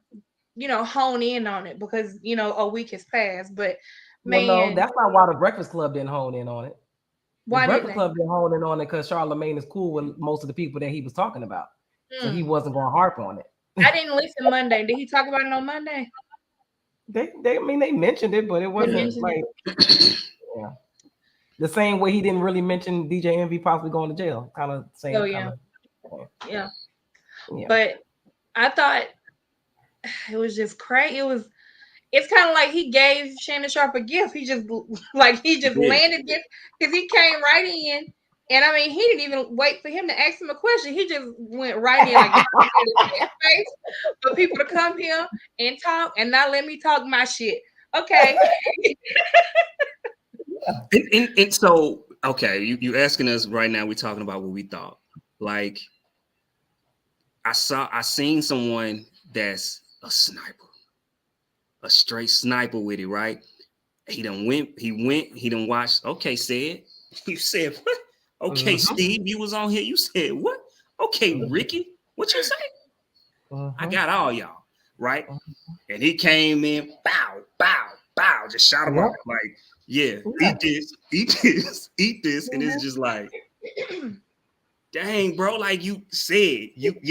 S2: hone in on it because, a week has passed. But
S1: Well, no,
S2: man,
S1: that's not why the Breakfast Club didn't hone in on it. The
S2: why didn't
S1: Breakfast
S2: they?
S1: Club didn't hone in on it because Charlamagne is cool with most of the people that he was talking about. So he
S2: Hmm.
S1: wasn't going to harp on it.
S2: I didn't listen Monday. Did he talk about it on Monday?
S1: I mean, they mentioned it, but it wasn't
S2: mentioned
S1: like, yeah. The same way he didn't really mention DJ Envy possibly going to jail. Kind of same.
S2: Oh, yeah. Yeah.
S1: Yeah.
S2: But I thought it was just crazy. It's kind of like he gave Shannon Sharp a gift. He just landed this because he came right in. And I mean, he didn't even wait for him to ask him a question. He just went right in like space for people to come here and talk and not let me talk my shit. Okay.
S3: And so, okay, you asking us right now, we're talking about what we thought. Like, I seen someone that's a sniper, a straight sniper with it, right? He done watched. Okay, said. You said what? Okay, Steve, you was on here. You said what? Okay, Ricky, what you say? I got all y'all, right? And he came in, bow, bow, bow, just shot him off. Like, yeah, eat this, eat this. And it's just like, dang, bro, like you said, you catch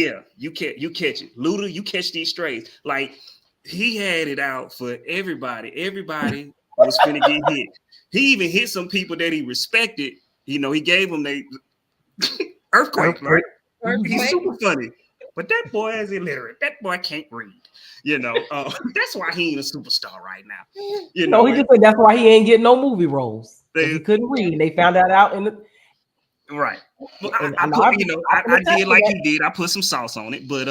S3: it. Luda, you catch these strays. Like, he had it out for everybody. Everybody was finna get hit. He even hit some people that he respected. You know, he gave them they earthquake, right? He's super funny. But that boy is illiterate. That boy can't read. You know, that's why he ain't a superstar right now. You know,
S1: he just said that's why he ain't getting no movie roles. He couldn't read. And they found that out in the
S3: right. Well, I did like he did. I put some sauce on it, but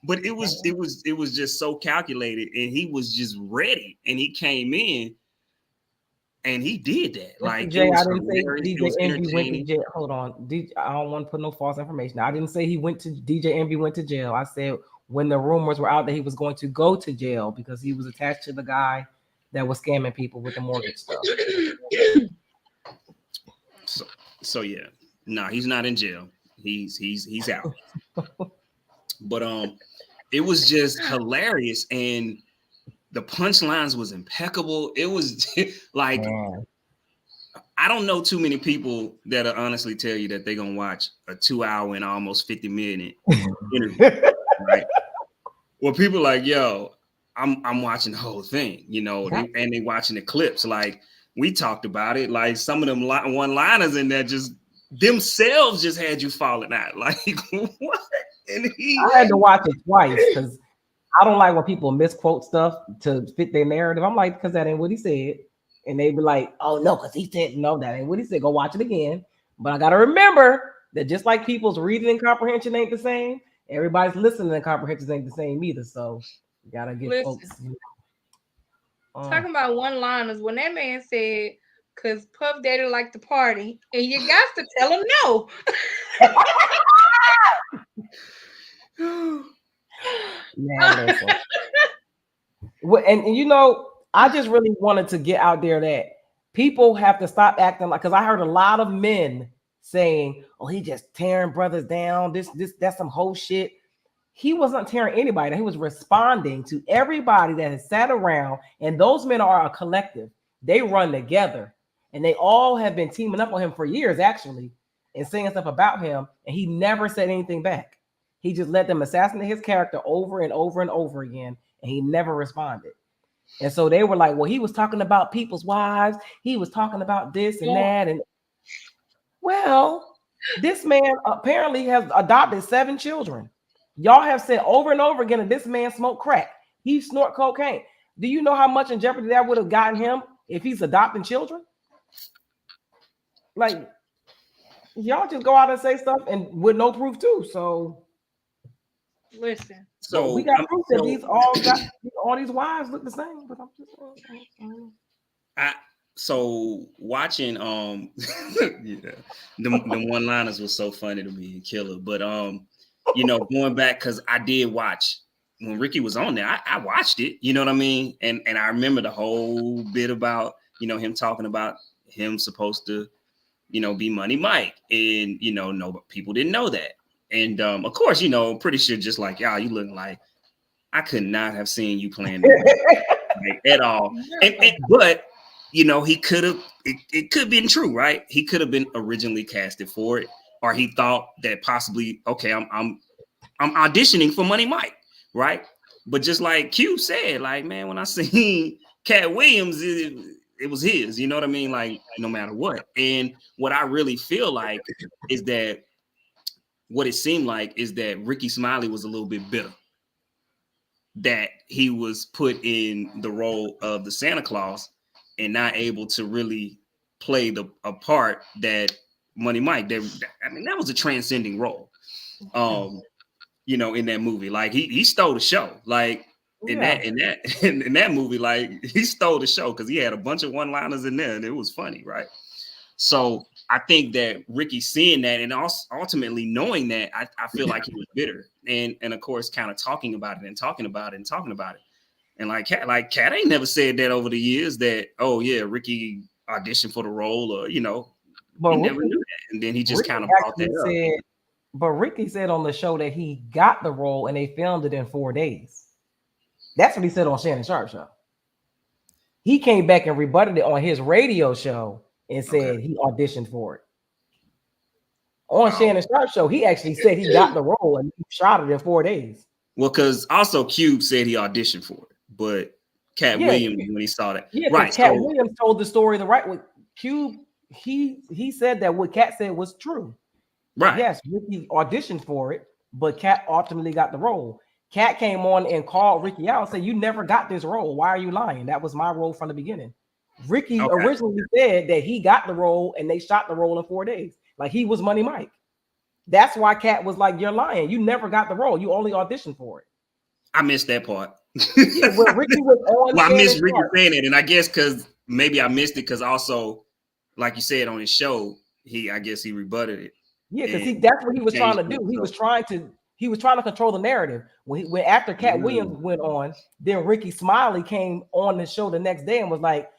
S3: but it was just so calculated, and he was just ready, and he came in. And he did that. Like,
S1: Jay, I didn't say DJ Envy went to jail. Hold on. I don't want to put no false information. I didn't say DJ Envy went to jail. I said when the rumors were out that he was going to go to jail because he was attached to the guy that was scamming people with the mortgage stuff.
S3: So yeah. No, he's not in jail. He's out. But it was just hilarious, and the punchlines was impeccable. It was like, I don't know too many people that'll honestly tell you that they're gonna watch a 2 hour and almost 50-minute interview, right? Well, people like, yo, I'm watching the whole thing, you know, and they watching the clips. Like, we talked about it. Like, some of them one-liners in there just themselves just had you falling out. Like, what? And
S1: I had to watch it twice because I don't like when people misquote stuff to fit their narrative. I'm like, because that ain't what he said. And they be like, oh, no, because he said, no, that ain't what he said. Go watch it again. But I got to remember that just like people's reading and comprehension ain't the same, everybody's listening and comprehension ain't the same either. So you got to get folks.
S2: Talking about one-liners, when that man said, because Puff Daddy liked to party, and you got to tell him no.
S1: Man, and you know, I just really wanted to get out there that people have to stop acting like, because I heard a lot of men saying, oh, he just tearing brothers down, that's some whole shit. He wasn't tearing anybody. He was responding to everybody that has sat around, and those men are a collective. They run together, and they all have been teaming up on him for years, actually, and saying stuff about him, and he never said anything back. He just let them assassinate his character over and over and over again, and he never responded. And so they were like, well, he was talking about people's wives. He was talking about this and that. And well, this man apparently has adopted 7 children. Y'all have said over and over again that this man smoked crack. He snort cocaine. Do you know how much in jeopardy that would have gotten him if he's adopting children? Like, y'all just go out and say stuff and with no proof too. So
S2: listen.
S1: So we got proof that all these wives look the same. But I'm just
S3: so watching yeah, the one-liners was so funny to me, killer. But you know, going back, because I did watch when Ricky was on there, I watched it, you know what I mean? And I remember the whole bit about, you know, him talking about him supposed to, you know, be Money Mike. And, you know, no, people didn't know that. And of course, you know, pretty sure just like, y'all, you looking like, I could not have seen you playing like, at all. But, you know, he could have, it could have been true, right? He could have been originally casted for it. Or he thought that possibly, okay, I'm auditioning for Money Mike, right? But just like Q said, like, man, when I seen Cat Williams, it was his, you know what I mean? Like, no matter what. And what I really feel like is that what it seemed like is that Ricky Smiley was a little bit bitter that he was put in the role of the Santa Claus and not able to really play a part that Money Mike, that was a transcending role. You know, in that movie. Like he stole the show. Like in that movie, like he stole the show because he had a bunch of one-liners in there and it was funny, right? So I think that Ricky seeing that and also ultimately knowing that, I feel like he was bitter and of course kind of talking about it and talking about it and talking about it. And Cat ain't never said that over the years that, oh yeah, Ricky auditioned for the role or, you know,
S1: but
S3: he never knew that. And then he just kind of brought that up.
S1: But Ricky said on the show that he got the role and they filmed it in 4 days. That's what he said on Shannon Sharp show. He came back and rebutted it on his radio show and said he auditioned for it. On Shannon Sharp show, he actually said he got the role and he shot it in 4 days.
S3: Well, because also Cube said he auditioned for it, but Cat Williams when he saw that, right?
S1: Cat Williams told the story the right way. Cube, he said that what Cat said was true.
S3: Right.
S1: Yes, Ricky auditioned for it, but Cat ultimately got the role. Cat came on and called Ricky out and said, "You never got this role. Why are you lying? That was my role from the beginning." Ricky originally said that he got the role and they shot the role in 4 days. Like he was Money Mike. That's why Cat was like, "You're lying. You never got the role. You only auditioned for it."
S3: I missed that part.
S1: When Ricky was on,
S3: well, I missed Ricky saying it, and I guess because maybe I missed it because also, like you said on his show, I guess he rebutted it.
S1: Yeah, because that's what he was trying to do. He was trying to control the narrative. When after Cat Williams went on, then Ricky Smiley came on the show the next day and was like,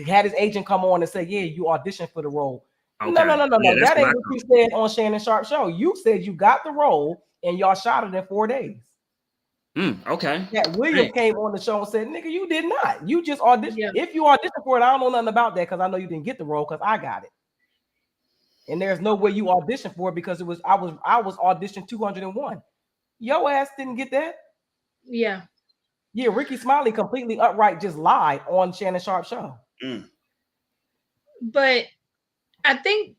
S1: had his agent come on and say, "Yeah, you auditioned for the role." Okay. No. Yeah, that ain't what you said on Shannon Sharp show. You said you got the role and y'all shot it in 4 days.
S3: Okay.
S1: Cat Williams came on the show and said, "Nigga, you did not. You just auditioned. Yeah. If you auditioned for it, I don't know nothing about that because I know you didn't get the role because I got it. And there's no way you auditioned for it because I was auditioned 201. Your ass didn't get that."
S2: Yeah.
S1: Yeah, Ricky Smiley completely upright just lied on Shannon Sharp show.
S2: But I think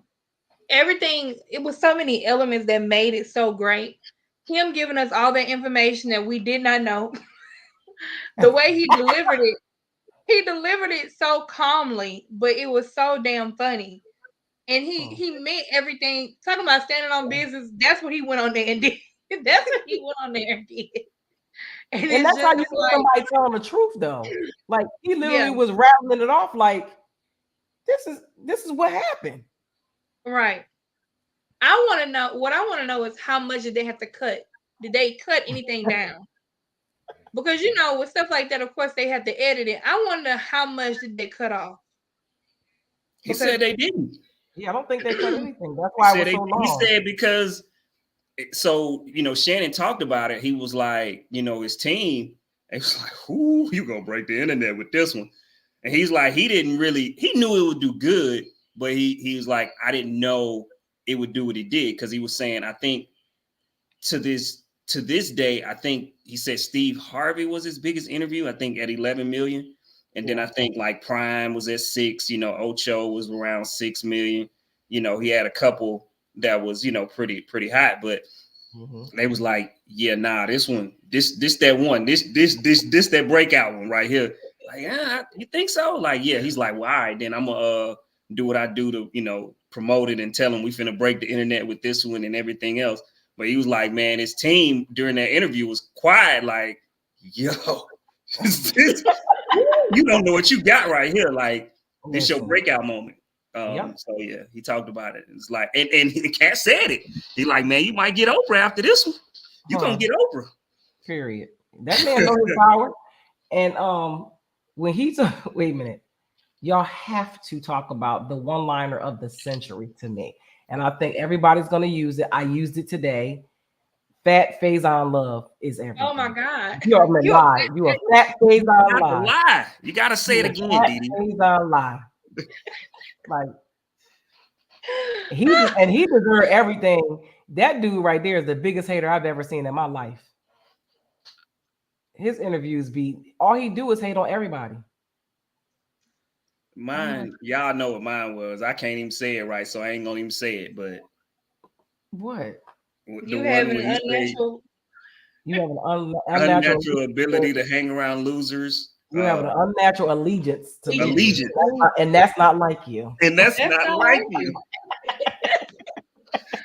S2: it was so many elements that made it so great. Him giving us all that information that we did not know. The way he delivered it so calmly, but it was so damn funny. And he meant everything. Talking about standing on business, that's what he went on there and did. That's what he went on there and did.
S1: And that's how you get somebody telling the truth, though. Like he literally was rattling it off like, this is what happened.
S2: Right. I want to know is how much did they have to cut? Did they cut anything down? Because with stuff like that, of course, they had to edit it. I wonder how much did they cut off?
S3: He said they didn't.
S1: Yeah, I don't think they cut anything. That's why it was so long.
S3: He said because, so Shannon talked about it. He was like, his team. It was like, "Who you gonna break the internet with this one?" And he's like, he knew it would do good, but he was like, I didn't know it would do what it did because he was saying, I think to this day, I think he said Steve Harvey was his biggest interview. I think at 11 million. And then I think like Prime was at 6, Ocho was around 6 million. He had a couple that was, pretty hot, but they was like, yeah, nah, this one, this that one, this that breakout one right here. Like, you think so? Like, yeah, he's like, well, all right, then I'm gonna do what I do to, promote it and tell him we finna break the internet with this one and everything else. But he was like, man, his team during that interview was quiet, like, yo, you don't know what you got right here. Like, this your breakout moment. So yeah, he talked about it. It's like, and Cat said it. He like, man, you might get Oprah after this one. You gonna get Oprah.
S1: Period. That man knows his power. And when he's wait a minute, y'all have to talk about the one-liner of the century to me. And I think everybody's gonna use it. I used it today. Fat Faison love is everything.
S2: Oh my God.
S1: You are a lie. You are fat Faison
S3: lie. You gotta say it again, Didi.
S1: Faison lie. Like he deserved everything. That dude right there is the biggest hater I've ever seen in my life. His interviews all he do is hate on everybody.
S3: Mine, y'all know what mine was. I can't even say it right, so I ain't gonna even say it. But
S1: What?
S3: the
S2: You have
S3: one
S2: an
S3: where he say
S2: unnatural.
S1: You have an unnatural.
S3: unnatural ability to hang around losers.
S1: You have an unnatural allegiance to losers.
S3: Allegiance,
S1: And that's not like you.
S3: and that's
S2: That's
S3: not
S2: not
S3: like
S2: like
S3: you.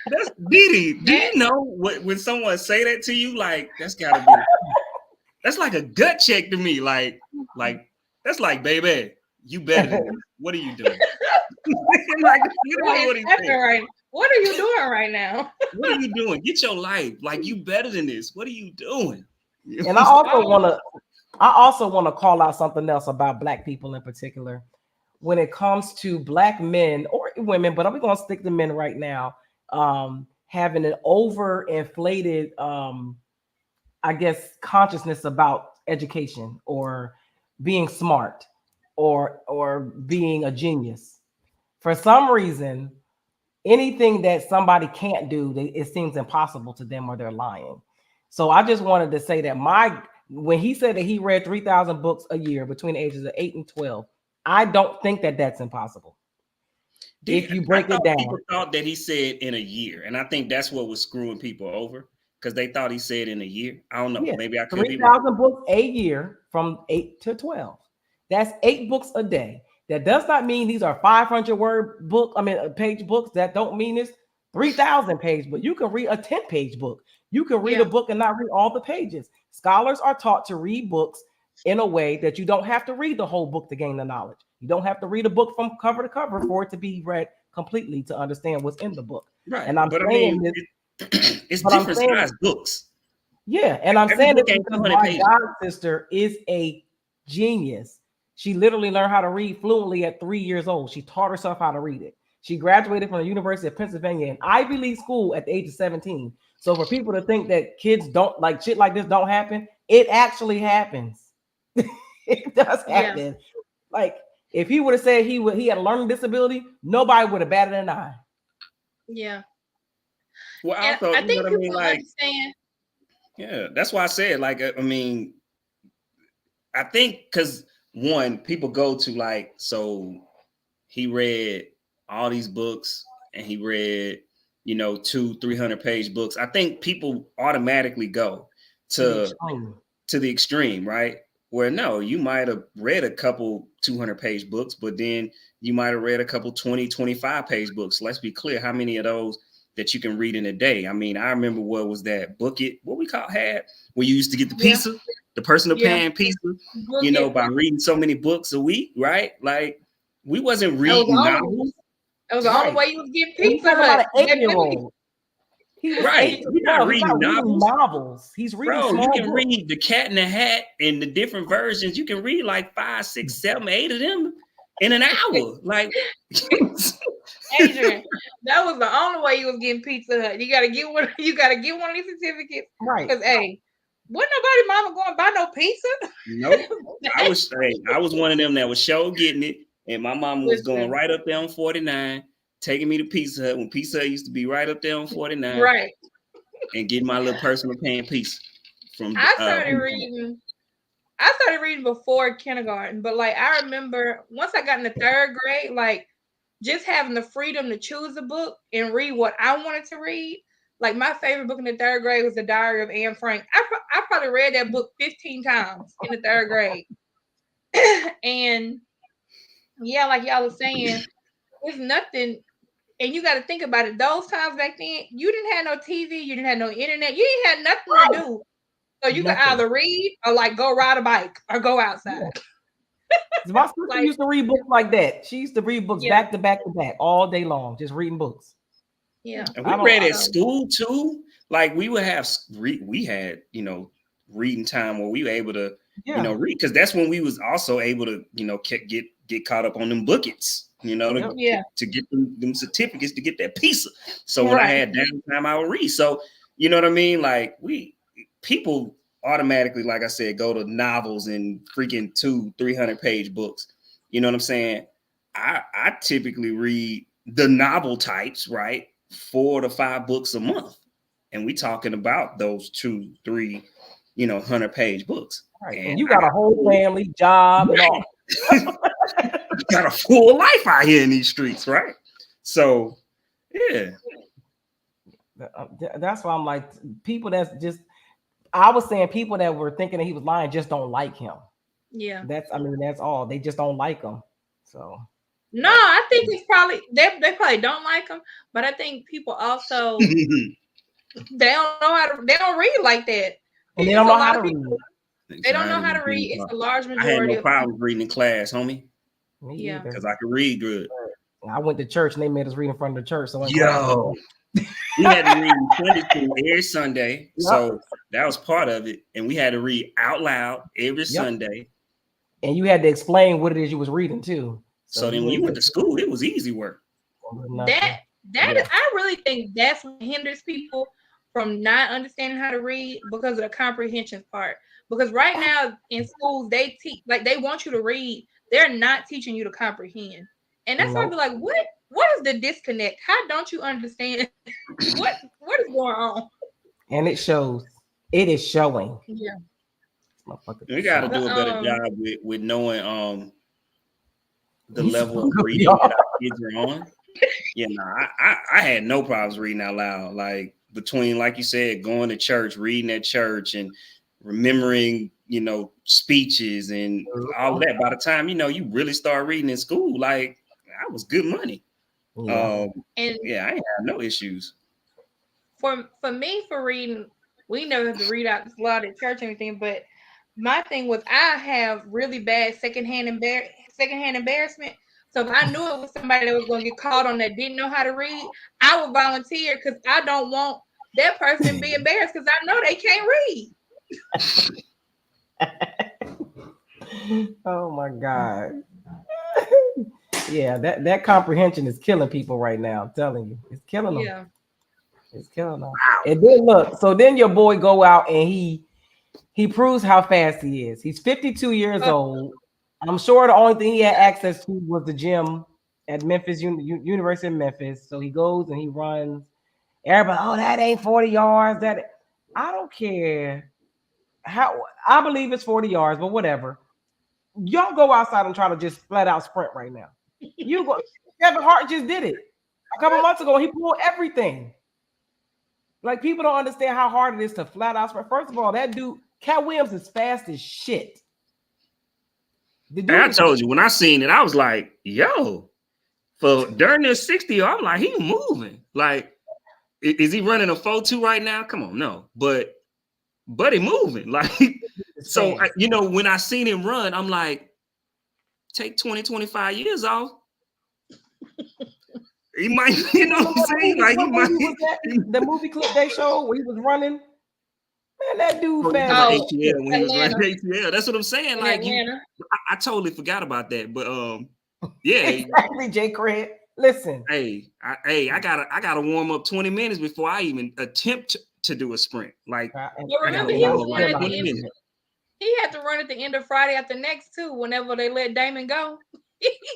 S3: That's Didi. Do
S2: That-
S3: you know what when someone say that to you? Like that's gotta be. That's like a gut check to me. Like that's like, baby, you better than this. What are you doing? Like,
S2: What
S3: what
S2: is
S3: he
S2: happening
S3: said.
S2: right? What are you doing right now?
S3: What are you doing? Get your life. Like you better than this. What are you doing?
S1: And I also want to call out something else about Black people in particular. When it comes to Black men or women, but we're gonna stick to men right now, having an overinflated I guess consciousness about education or being smart or being a genius. For some reason, anything that somebody can't do, it seems impossible to them or they're lying. So I just wanted to say that when he said that he read 3,000 books a year between the ages of 8 and 12, I don't think that that's impossible. If you break it down,
S3: people thought that he said in a year, and I think that's what was screwing people over because they thought he said in a year. I don't know.
S1: yeah,
S3: Maybe I could be
S1: 3,000 books a year from 8 to 12. That's 8 books a day. That does not mean these are 500 page books. That don't mean it's 3,000 page, but you can read a 10-page book. You can read a book and not read all the pages. Scholars are taught to read books in a way that you don't have to read the whole book to gain the knowledge. You don't have to read a book from cover to cover for it to be read completely to understand what's in the book.
S3: right.
S1: And I'm saying
S3: it's different size books.
S1: Yeah, and I'm saying this because my god sister is a genius. She literally learned how to read fluently at 3 years old. She taught herself how to read it. She graduated from the University of Pennsylvania in Ivy League school at the age of 17. So for people to think that kids don't like shit like this don't happen, it actually happens. It does happen. Yeah. Like if he would have said he had a learning disability, nobody would have batted an eye.
S2: Yeah.
S3: Well, also,
S2: I think
S3: people
S2: like, understand.
S3: Yeah, that's why I said, like, I mean, I think because one, people go to like, so he read all these books and he read, 200-300 page books. I think people automatically go to the extreme, right? Where no, you might have read a couple 200 page books, but then you might have read a couple 20-25 page books. Let's be clear, how many of those that you can read in a day? I mean, I remember what was that book it? What we had where you used to get the pizza, the personal pan pizza, by reading so many books a week, right? Like we wasn't reading novels.
S2: That was the only way you was getting pizza.
S1: About an 8-year-old. He was
S3: right. You're not reading
S1: novels. He's reading small
S3: you can
S1: books.
S3: read The Cat in the Hat and the different versions. You can read like 5, 6, 7, 8 of them in an hour. Like
S2: Adrian, that was the only way you was getting Pizza Hut. You gotta get one. You gotta get one of these certificates,
S1: right?
S2: Because wasn't nobody mama going to buy no pizza.
S3: Nope. I was one of them that was getting it, and my mama was going right up there on 49, taking me to Pizza Hut when Pizza Hut used to be right up there on 49,
S2: right?
S3: And getting my little personal pan pizza from.
S2: I started reading before kindergarten, but like I remember once I got in the 3rd grade, like just having the freedom to choose a book and read what I wanted to read. Like my favorite book in the 3rd grade was The Diary of Anne Frank. I probably read that book 15 times in the 3rd grade. And yeah, like y'all was saying, it's nothing. And you got to think about it. Those times back then, you didn't have no TV, you didn't have no internet, you didn't have nothing to do. So you could either read or like go ride a bike or go outside.
S1: Yeah. My sister used to read books like that. She used to read books back to back to back all day long, just reading books.
S2: Yeah.
S3: And we read at school too. Like we would have, we had, reading time where we were able to, read. Because that's when we was also able to, get caught up on them bookets, to get them certificates to get that pizza. So when I had downtime, I would read. So, you know what I mean? Like people automatically, like I said, go to novels and freaking 200-300 page books. You know what I'm saying? I typically read the novel types, right? 4 to 5 books a month. And we talking about those 200-300 100-page books.
S1: Right. And you got a whole family, job, and all.
S3: got a full life out here in these streets, right? So, yeah.
S1: That's why I'm like, people that's just, I was saying people that were thinking that he was lying just don't like him.
S2: Yeah.
S1: That's all. They just don't like him. So
S2: no, I think it's probably they probably don't like him, but I think people also they don't read like that.
S1: And they don't know how to read.
S2: They don't know how to read. It's a large majority.
S3: I had no problem reading in class, homie.
S2: Yeah,
S3: because I could read good.
S1: I went to church and they made us read in front of the church. So
S3: we had to read Sunday school every Sunday, so that was part of it. And we had to read out loud every Sunday.
S1: And you had to explain what it is you was reading too.
S3: So then when you went to school, it was easy work.
S2: I really think that's what hinders people from not understanding how to read because of the comprehension part. Because right now in schools, they teach they want you to read. They're not teaching you to comprehend. And that's why I'd be like, what is the disconnect? How don't you understand what is going on?
S1: And it shows. It is showing.
S2: Yeah.
S3: We got to do a better job with knowing the level of reading that our kids are on. Yeah, I had no problems reading out loud. Like between, like you said, going to church, reading at church, and remembering, speeches and all that. By the time you really start reading in school, like that was good money. I ain't have no issues.
S2: For me, for reading, we never have to read out loud at church or anything. But my thing was, I have really bad secondhand embarrassment. So if I knew it was somebody that was going to get called on that didn't know how to read, I would volunteer because I don't want that person to be embarrassed because I know they can't
S1: read. Oh my God. Yeah, that comprehension is killing people right now. I'm telling you, it's killing them.
S2: Yeah,
S1: it's killing them. Wow. And then look, so then your boy go out and he proves how fast he is. He's 52 years old. I'm sure the only thing he had access to was the gym at Memphis University of Memphis. So he goes and he runs. Everybody, oh, that ain't 40 yards. I don't care how. I believe it's 40 yards, but whatever. Y'all go outside and try to just flat out sprint right now. You go. Kevin Hart just did it a couple months ago. He pulled everything. Like people don't understand how hard it is to flat out sprint. First of all, that dude, Cat Williams, is fast as shit.
S3: I told you when I seen it, I was like, "Yo!" For during this 60, I'm like, he moving. Like, is he running a 4.2 right now? Come on, no, but he moving. Like, so when I seen him run, I'm like, take 20, 25 years off. He might, what I'm saying? Like, he might.
S1: The movie clip they showed where he was running. Man, that dude fast.
S3: ATL when he was running ATL. That's what I'm saying. Like, I totally forgot about that. But yeah,
S1: exactly. Jay Craig. Listen,
S3: I gotta warm up 20 minutes before I even attempt to do a sprint. Like,
S2: remember he was running at the end. He had to run at the end of Friday after next too. Whenever they let Damon go,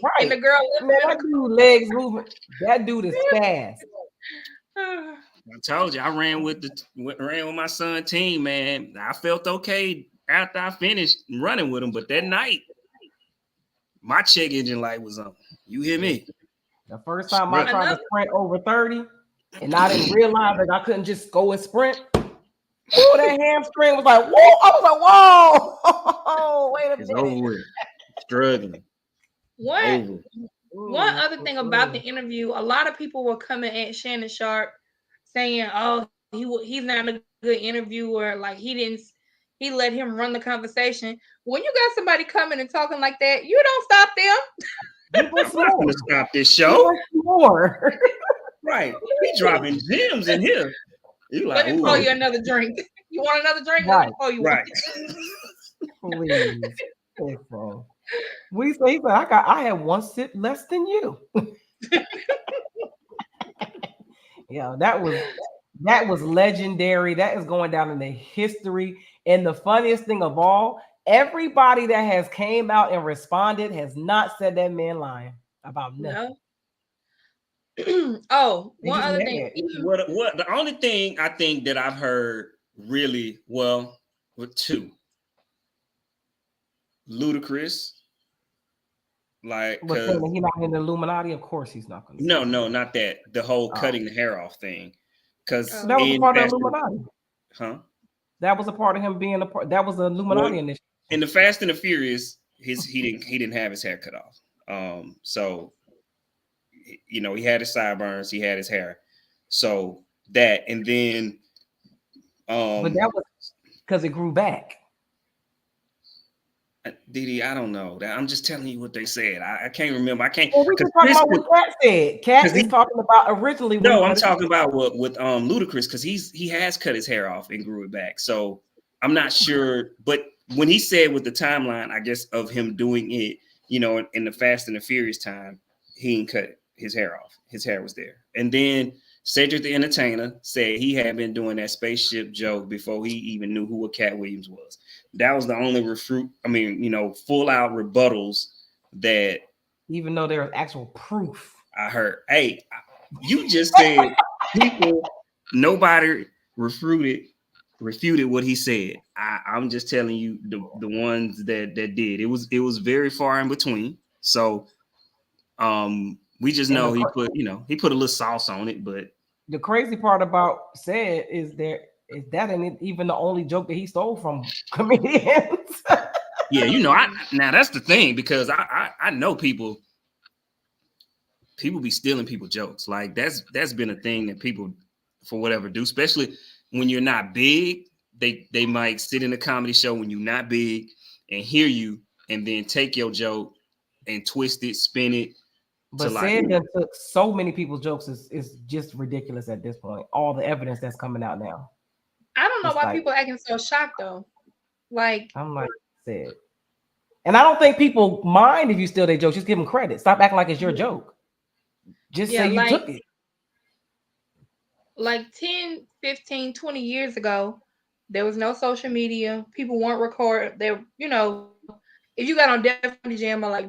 S1: right?
S2: And the girl,
S1: that dude legs moving. That dude is fast.
S3: I told you, I ran with my son team, man. I felt okay after I finished running with him, but that night, my check engine light was on. You hear me?
S1: The first time I tried to sprint over 30, and I didn't realize that I couldn't just go and sprint. Oh, that hamstring was like, whoa! I was like, whoa! Wait a minute.
S3: It's over with. Struggling.
S2: One other thing about the interview, a lot of people were coming at Shannon Sharp saying, "Oh, he's not a good interviewer. Like he let him run the conversation." When you got somebody coming and talking like that, you don't stop them.
S3: I'm not gonna stop this show.
S1: More.
S3: Right. He dropping gems in here. You like,
S2: let me pour you another drink. You want another drink?
S1: Right.
S2: Let me pour you
S1: one. Please. We say, I had one sip less than you. Yeah, that was legendary. That is going down in the history. And the funniest thing of all, everybody that has came out and responded has not said that man lying about nothing.
S2: No. One other thing.
S3: What the only thing I think that I've heard really well with two. Ludacris Like,
S1: But
S3: cause
S1: he's not in the Illuminati. Of course, he's not going to.
S3: no, not that. The whole
S1: Oh.
S3: cutting the hair off thing. Cause
S2: Oh.
S1: That was a
S3: in
S1: part of
S3: Fast and-
S1: Illuminati.
S3: huh?
S1: That was a part of him being a part. That was the Illuminati initiative.
S3: In the Fast and the Furious, he didn't have his hair cut off. So you know, he had his sideburns, he had his hair. So that, and then
S1: But that was because it grew back.
S3: Didi, I don't know. I'm just telling you what they said. I can't remember. I can't.
S1: Well, we just talking about what Cat said. Cat is talking about originally.
S3: No, I'm talking about with Ludacris, because he has cut his hair off and grew it back. So I'm not sure, but when he said with the timeline, I guess, of him doing it, you know, in the Fast and the Furious time, he didn't cut his hair off. His hair was there. And then Cedric the Entertainer said he had been doing that spaceship joke before he even knew who a Cat Williams was. That was the only full out rebuttals that,
S1: even though there was actual proof.
S3: I heard. Hey, you just said nobody refuted what he said. I'm just telling you the ones that did. It was very far in between. So we just know he put a little sauce on it. But
S1: the crazy part about said is that ain't even the only joke that he stole from comedians.
S3: Yeah, now that's the thing, because I know people be stealing people's jokes. Like that's been a thing that people, for whatever, do, especially when you're not big. They might sit in a comedy show when you're not big and hear you, and then take your joke and twist it, spin it.
S1: But said that took so many people's jokes is just ridiculous at this point. All the evidence that's coming out now.
S2: I don't know why people acting so shocked though. Like,
S1: I'm like said, and I don't think people mind if you steal their jokes. Just give them credit. Stop acting like it's your joke. Just say you took it.
S2: Like 10, 15, 20 years ago, there was no social media. People weren't recording. They, if you got on Def Comedy Jam or like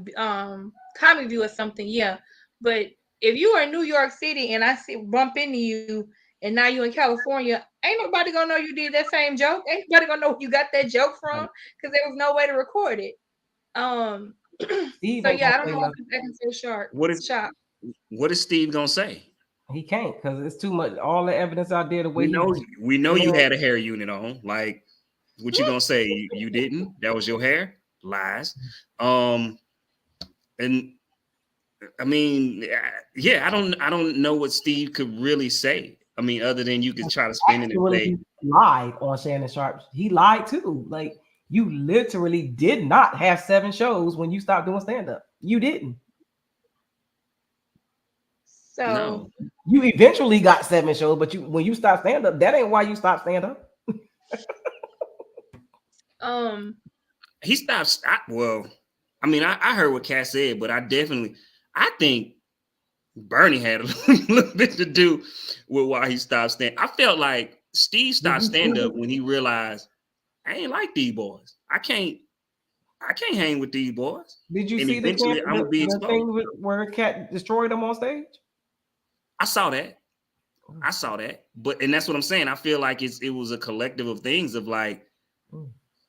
S2: Comedy View or something, yeah. But if you are in New York City and I bump into you and now you in California, ain't nobody gonna know you did that same joke. Ain't nobody gonna know where you got that joke from, because there was no way to record it. So yeah, I don't know why people acting so sharp.
S3: What is Steve gonna say?
S1: He can't, because it's too much. All the evidence out there. The way
S3: we know you had a hair unit on. Like, what you gonna say? You didn't? That was your hair? Lies. And I mean, yeah, I don't know what Steve could really say. I mean, other than you could try to spin it and say
S1: he lied on Shannon Sharp. He lied too. Like, you literally did not have 7 shows when you stopped doing stand-up. You didn't.
S2: So
S3: no.
S1: You eventually got 7 shows, but when you stopped stand-up, that ain't why you stopped stand-up.
S3: He stopped. I mean, I heard what Cass said, but I think Bernie had a little bit to do with why he stopped stand. I felt like Steve stopped stand-up when he realized, I ain't like these boys. I can't hang with these boys.
S1: Did you see the thing where Cat destroyed them on stage?
S3: I saw that. And that's what I'm saying. I feel like it was a collective of things of like,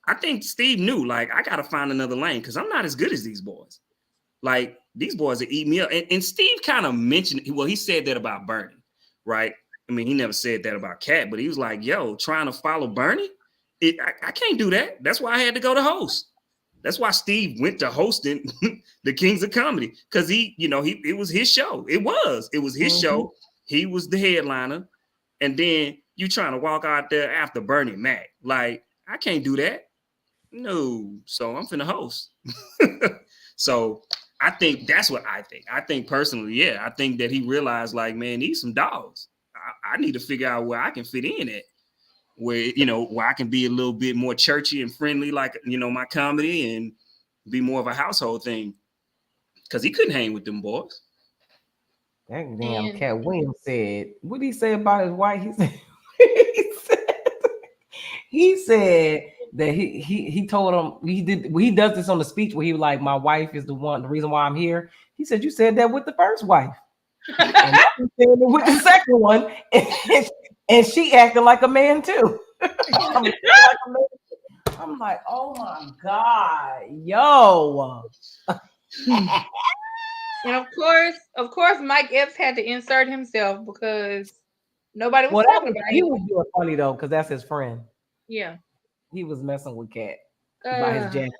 S3: I think Steve knew, like, I got to find another lane because I'm not as good as these boys. Like, these boys are eating me up. And Steve kind of mentioned, he said that about Bernie, right? I mean, he never said that about Cat, but he was like, yo, trying to follow Bernie? I can't do that. That's why I had to go to host. That's why Steve went to hosting the Kings of Comedy, because it was his show. It was his show. He was the headliner. And then you trying to walk out there after Bernie Mac. Like, I can't do that. No. So I'm finna host. So I think that's what I think. I think personally, yeah, I think that he realized, like, man, these some dogs. I need to figure out where I can fit in at. Where I can be a little bit more churchy and friendly, like, my comedy, and be more of a household thing. Because he couldn't hang with them boys.
S1: That damn Cat Williams said, what did he say about his wife? He said that he told him, he does this on the speech where he was like, my wife is the reason why I'm here. He said, you said that with the first wife. And I said it with the second one. And she acting like a man too. I'm like, oh my God, yo.
S2: And of course, Mike Epps had to insert himself because nobody was
S1: Well,
S2: talking about
S1: he
S2: him.
S1: was being funny though, because that's his friend.
S2: Yeah.
S1: He was messing with Cat about his
S2: Uh,
S1: jacket.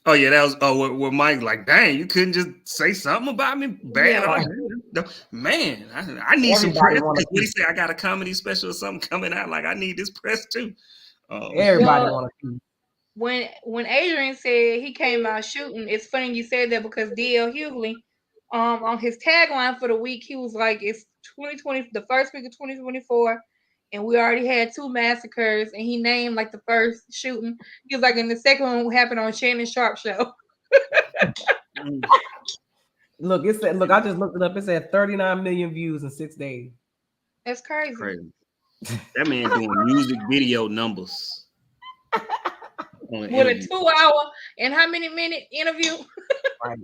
S3: Oh yeah, that was what Mike like. Dang, you couldn't just say something about me bad.
S2: Yeah.
S3: Man, I need some
S1: Everybody
S3: press.
S1: want
S3: What
S1: to
S3: do you say? I got a comedy special or something coming out. Like I need this press too.
S1: Everybody
S2: well,
S1: want to.
S2: when Adrian said he came out shooting, it's funny you said that because DL Hughley, on his tagline for the week, he was like, "It's 2020, the first week of 2024, and we already had 2 massacres." And he named like the first shooting. He was like, "And the second one happened on Shannon Sharp show."
S1: Look, it said. Look, I just looked it up. It said 39 million views in 6 days.
S2: That's crazy.
S3: Crazy. That man doing music video numbers.
S2: With a 2 hour and how many minute interview?
S1: Right.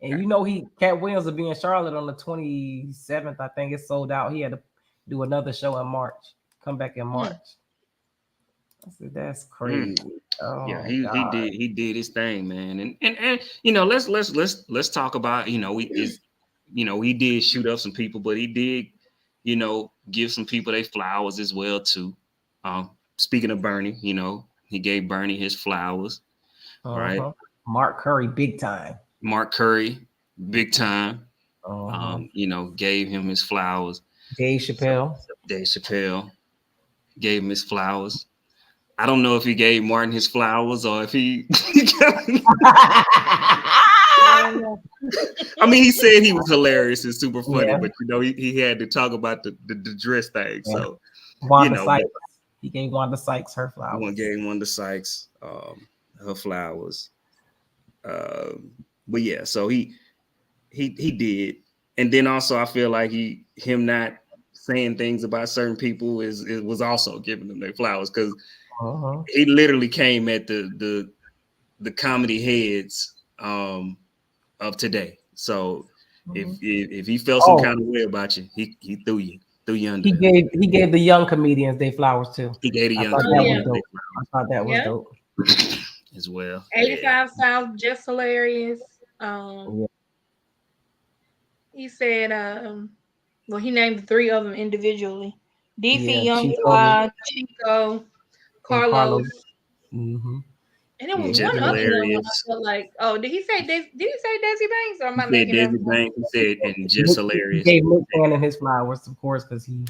S1: And you know Cat Williams will be in Charlotte on the 27th. I think it's sold out. He had to do another show in March. Come back in March. I said that's crazy. Oh
S3: Yeah,
S1: God.
S3: he did his thing, man. And you know, let's talk about, you know, he did shoot up some people, but he did, you know, give some people their flowers as well too. Speaking of Bernie, you know, he gave Bernie his flowers, right?
S1: Mark Curry, big time.
S3: Mark Curry, big time. You know, gave him his flowers.
S1: Dave Chappelle
S3: Gave him his flowers. I don't know if he gave Martin his flowers or if he. I mean, he said he was hilarious and super funny, but you know, he had to talk about the dress thing. Yeah. So,
S1: Wanda Sykes. He gave Wanda Sykes her flowers.
S3: One gave Wanda Sykes her flowers. But yeah, so he did, and then also I feel like him not saying things about certain people was also giving them their flowers because he literally came at the comedy heads of today. So if he felt some kind of way about you, he threw you under.
S1: He gave the young comedians their flowers too.
S3: He gave the young comedians their flowers.
S1: I thought that was dope
S3: as well.
S2: 85 South, just hilarious. He said, well, he named the 3 of them individually. DC, Young Fly, Chico, Carlos. And it was one other one I felt like, did he say Desi Banks or am I making
S3: Desi Banks? He said, and just hilarious.
S1: He gave Nick Cannon his flowers, of course, because he,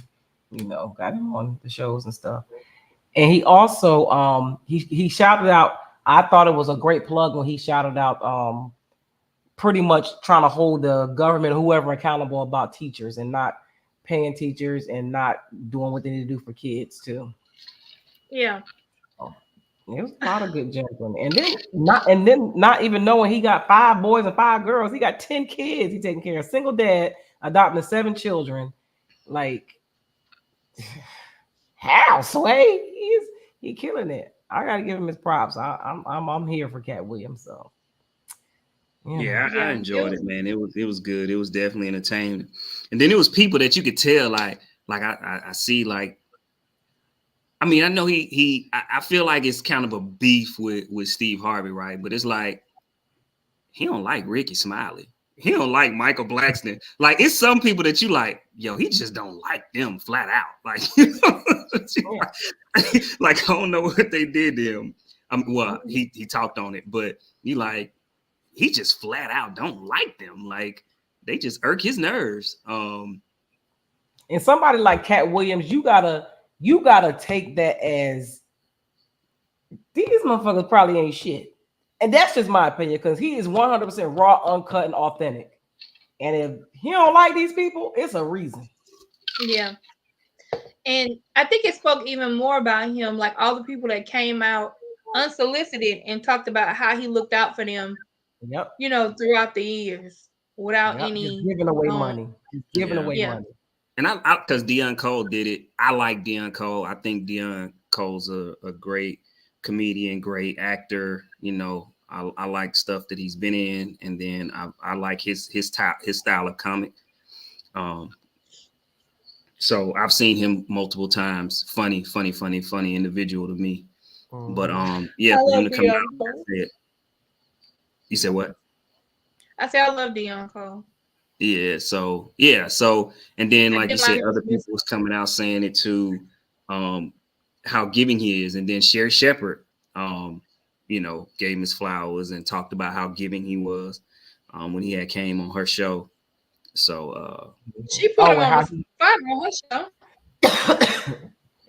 S1: you know, got him on the shows and stuff. And he also he shouted out. I thought it was a great plug when he shouted out pretty much trying to hold the government, whoever, accountable about teachers and not paying teachers and not doing what they need to do for kids too.
S2: Yeah.
S1: There was a lot of good gentlemen, and then not even knowing he got 5 boys and 5 girls. He got 10 kids. He taking care of single dad, adopting 7 children. Like, how Sway? He killing it. I gotta give him his props. I'm here for Cat Williams. So
S3: yeah, I enjoyed it, man. It was good. It was definitely entertaining. And then it was people that you could tell, like I see, like. I mean, I know I feel like it's kind of a beef with Steve Harvey, right? But it's like he don't like Ricky Smiley. He don't like Michael Blackston. Like, it's some people that you like, yo, he just don't like them flat out. Like, you know, like I don't know what they did to him. Well, he talked on it, but he just flat out don't like them. Like, they just irk his nerves.
S1: And somebody like Cat Williams, you gotta take that as these motherfuckers probably ain't shit. And that's just my opinion, because he is 100% raw, uncut, and authentic. And if he don't like these people, it's a reason.
S2: Yeah. And I think it spoke even more about him, like all the people that came out unsolicited and talked about how he looked out for them, you know, throughout the years without any
S1: just giving away money. Just giving away money.
S3: And I because Deion Cole did it. I like Deion Cole. I think Deion Cole's a great comedian, great actor. You know, I like stuff that he's been in, and then I like his style of comic. So I've seen him multiple times. Funny individual to me. But yeah, for him to come out. You said what?
S2: I say I love Deion Cole.
S3: Yeah, so and then like you said, other people was coming out saying it too, how giving he is, and then Sherry Shepherd, gave him his flowers and talked about how giving he was, when he had came on her show. So
S2: she put him on the spot on her show.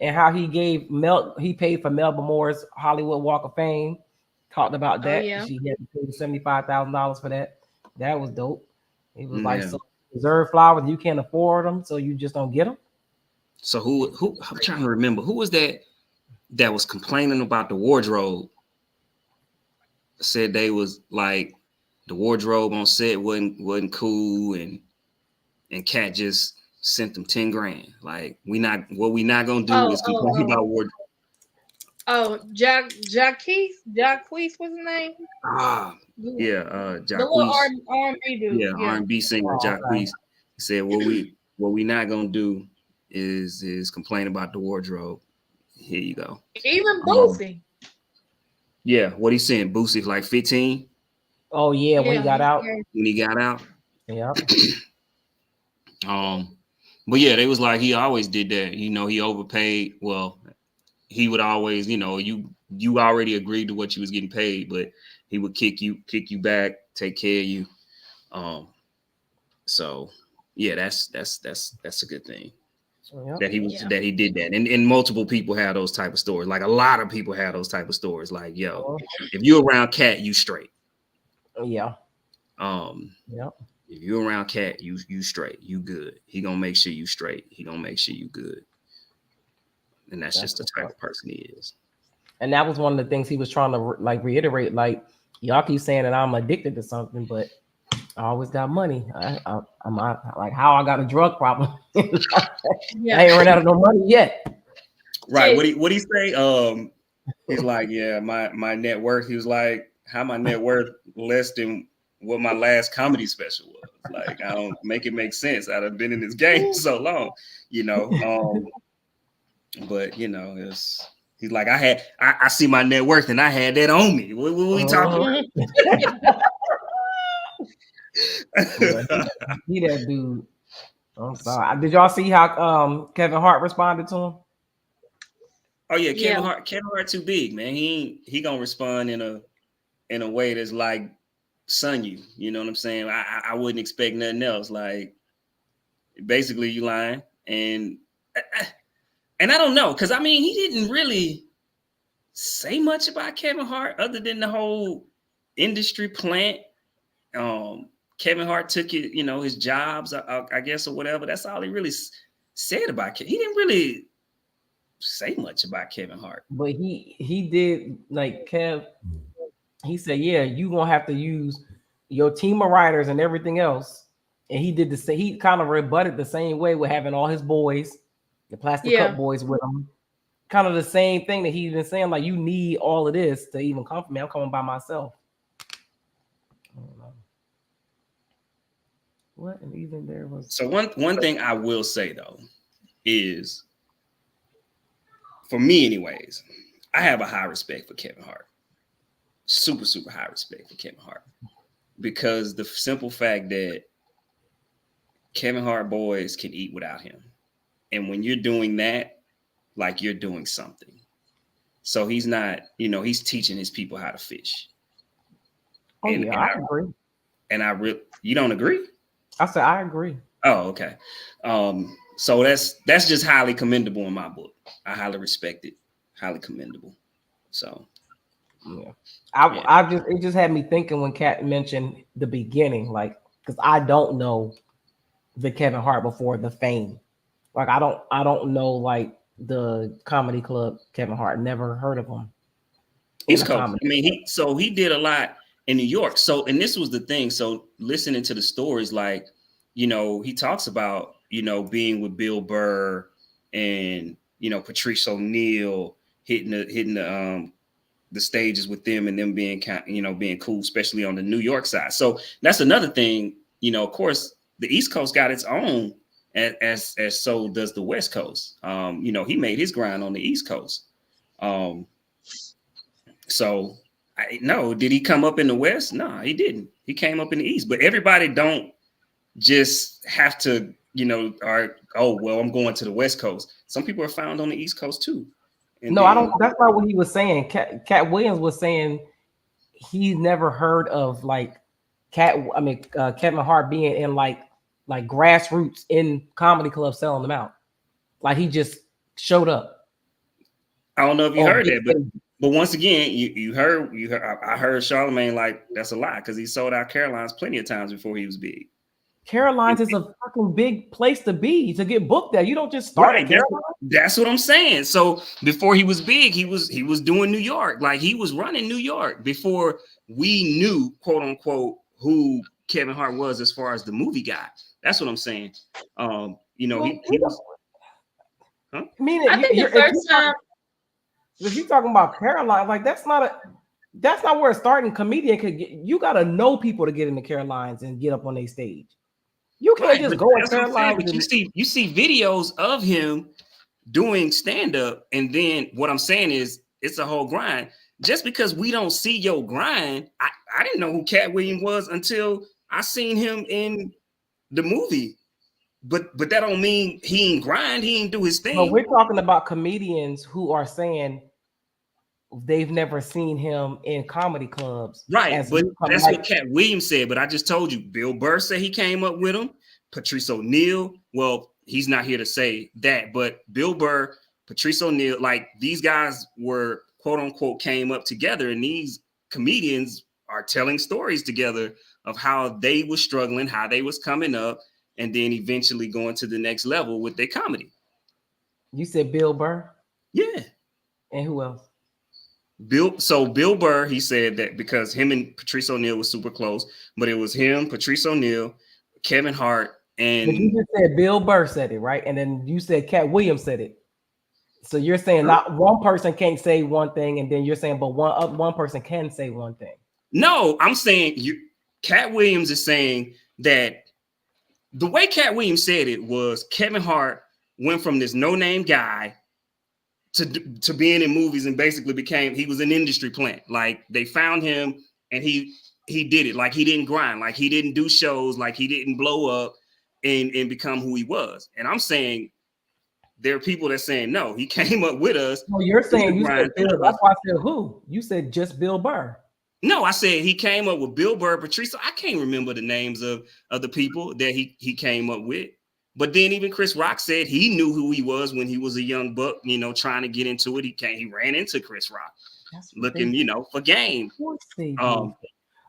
S1: And how he paid for Melba Moore's Hollywood Walk of Fame. Talked about that.
S2: Oh, yeah.
S1: She had to pay $75,000 for that. That was dope. It was like,
S3: Yeah.
S1: so reserve flowers, you can't afford them, so you just don't get them.
S3: So who I'm trying to remember, who was that was complaining about the wardrobe? Said they was like the wardrobe on set wasn't cool, and Cat just sent them 10 grand. Like we not gonna do is complain about wardrobe.
S2: Oh, Jacquees, what's his name?
S3: Yeah,
S2: the little R&B dude.
S3: Yeah, R&B singer Jacquees. He said what we not gonna do is complain about the wardrobe. Here you go.
S2: Even Boosie.
S3: Yeah, what he saying? Boosie like 15.
S1: Oh yeah, when he got out.
S3: Yeah. But yeah, they was like he always did that. He overpaid. Well, he would always, you already agreed to what you was getting paid, but he would kick you back, take care of you. So yeah, that's a good thing. That he did that. And multiple people have those type of stories. Like a lot of people have those type of stories. Like, yo, if you're around Cat, you straight.
S1: Yeah.
S3: If you're around Cat, you straight, you good. He gonna make sure you straight. He gonna make sure you good. And that's just the type of person he is. And
S1: that was one of the things he was trying to reiterate. Like, y'all keep saying that I'm addicted to something, but I always got money. I'm not, like, how I got a drug problem. I ain't run out of no money yet.
S3: Right. What he say? He's like, yeah, my net worth. He was like, how my net worth less than what my last comedy special was. Like, I don't make it make sense. I've been in this game so long, but he's like, I see my net worth and I had that on me. What we talking about?
S1: He that dude. I'm sorry. Did y'all see how Kevin Hart responded to him?
S3: Oh yeah, Kevin Hart too big, man. He gonna respond in a way that's like son you. You know what I'm saying? I wouldn't expect nothing else. Like basically you lying, and I don't know, because I mean he didn't really say much about Kevin Hart other than the whole industry plant. Kevin Hart took it, his jobs, I guess, or whatever. That's all he really said about Kevin. He didn't really say much about Kevin Hart.
S1: But he did, like, Kev, he said, yeah, you gonna have to use your team of writers and everything else. And he did the same. He kind of rebutted the same way with having all his boys, the Plastic Cup boys with him. Kind of the same thing that he's been saying, like, you need all of this to even come from me. I'm coming by myself. I don't know. What? And even there was.
S3: So one thing I will say though is, for me anyways, I have a high respect for Kevin Hart. Super, super high respect for Kevin Hart. Because the simple fact that Kevin Hart boys can eat without him. And when you're doing that, like, you're doing something. So he's not, he's teaching his people how to fish.
S1: Oh, and I agree.
S3: And you don't agree?
S1: I said I agree.
S3: Oh, okay. So that's just highly commendable in my book. I highly respect it. Highly commendable. So
S1: yeah. It just had me thinking when Kat mentioned the beginning, like, because I don't know the Kevin Hart before the fame. Like, I don't know, like, the comedy club Kevin Hart. Never heard of him.
S3: East Coast. I mean, he did a lot in New York. So, and this was the thing. So listening to the stories, like, he talks about, being with Bill Burr and, Patrice O'Neal, hitting the stages with them and them being being cool, especially on the New York side. So that's another thing, of course, the East Coast got its own, as so does the West Coast. He made his grind on the East Coast. So No, did he come up in the West? No, he didn't. He came up in the East. But everybody don't just have to, I'm going to the West Coast. Some people are found on the East Coast too. And
S1: I don't. That's not what he was saying. Cat Williams was saying he's never heard of like Kevin Hart being in like grassroots in comedy clubs selling them out. Like he just showed up.
S3: I don't know if you heard that, but once again, you heard. I heard Charlemagne like that's a lie because he sold out Caroline's plenty of times before he was big.
S1: Caroline's is a fucking big place to be to get booked there. You don't just start at Caroline.
S3: That's what I'm saying. So before he was big, he was doing New York. Like he was running New York before we knew, quote unquote, who Kevin Hart was as far as the movie guy. That's what I'm saying. He was. Huh?
S2: I think the first time.
S1: If you're talking about Caroline, like that's not where a starting comedian could get. You got to know people to get into Carolines and get up on their stage. You can't just go to Caroline.
S3: But you see videos of him doing stand-up, and then what I'm saying is it's a whole grind. Just because we don't see your grind, I didn't know who Cat Williams was until I seen him in the movie. But that don't mean he ain't grind, he ain't do his thing.
S1: But we're talking about comedians who are saying they've never seen him in comedy clubs.
S3: Right, but that's what Cat Williams said. But I just told you, Bill Burr said he came up with him. Patrice O'Neal, well, he's not here to say that, but Bill Burr, Patrice O'Neal, like these guys were quote unquote came up together, and these comedians are telling stories together of how they were struggling, how they was coming up, and then eventually going to the next level with their comedy.
S1: You said Bill Burr?
S3: Yeah.
S1: And who else?
S3: Bill Burr, he said that because him and Patrice O'Neal was super close, but it was him, Patrice O'Neal, Kevin Hart, and
S1: but you just said Bill Burr said it, right? And then you said Cat Williams said it. So you're saying not one person can't say one thing, and then you're saying, but one person can say one thing. No,
S3: I'm saying Cat Williams is saying that the way Cat Williams said it was Kevin Hart went from this no-name guy to being in movies and basically he was an industry plant. Like they found him and he did it. Like he didn't grind, like he didn't do shows, like he didn't blow up and become who he was. And I'm saying there are people that saying no, he came up with us.
S1: Well, you're saying you said Bill. That's why I said who? You said just Bill Burr.
S3: No, I said he came up with Bill Burr, Patrice. I can't remember the names of the people that he came up with. But then even Chris Rock said he knew who he was when he was a young buck, trying to get into it. He ran into Chris Rock looking, for game.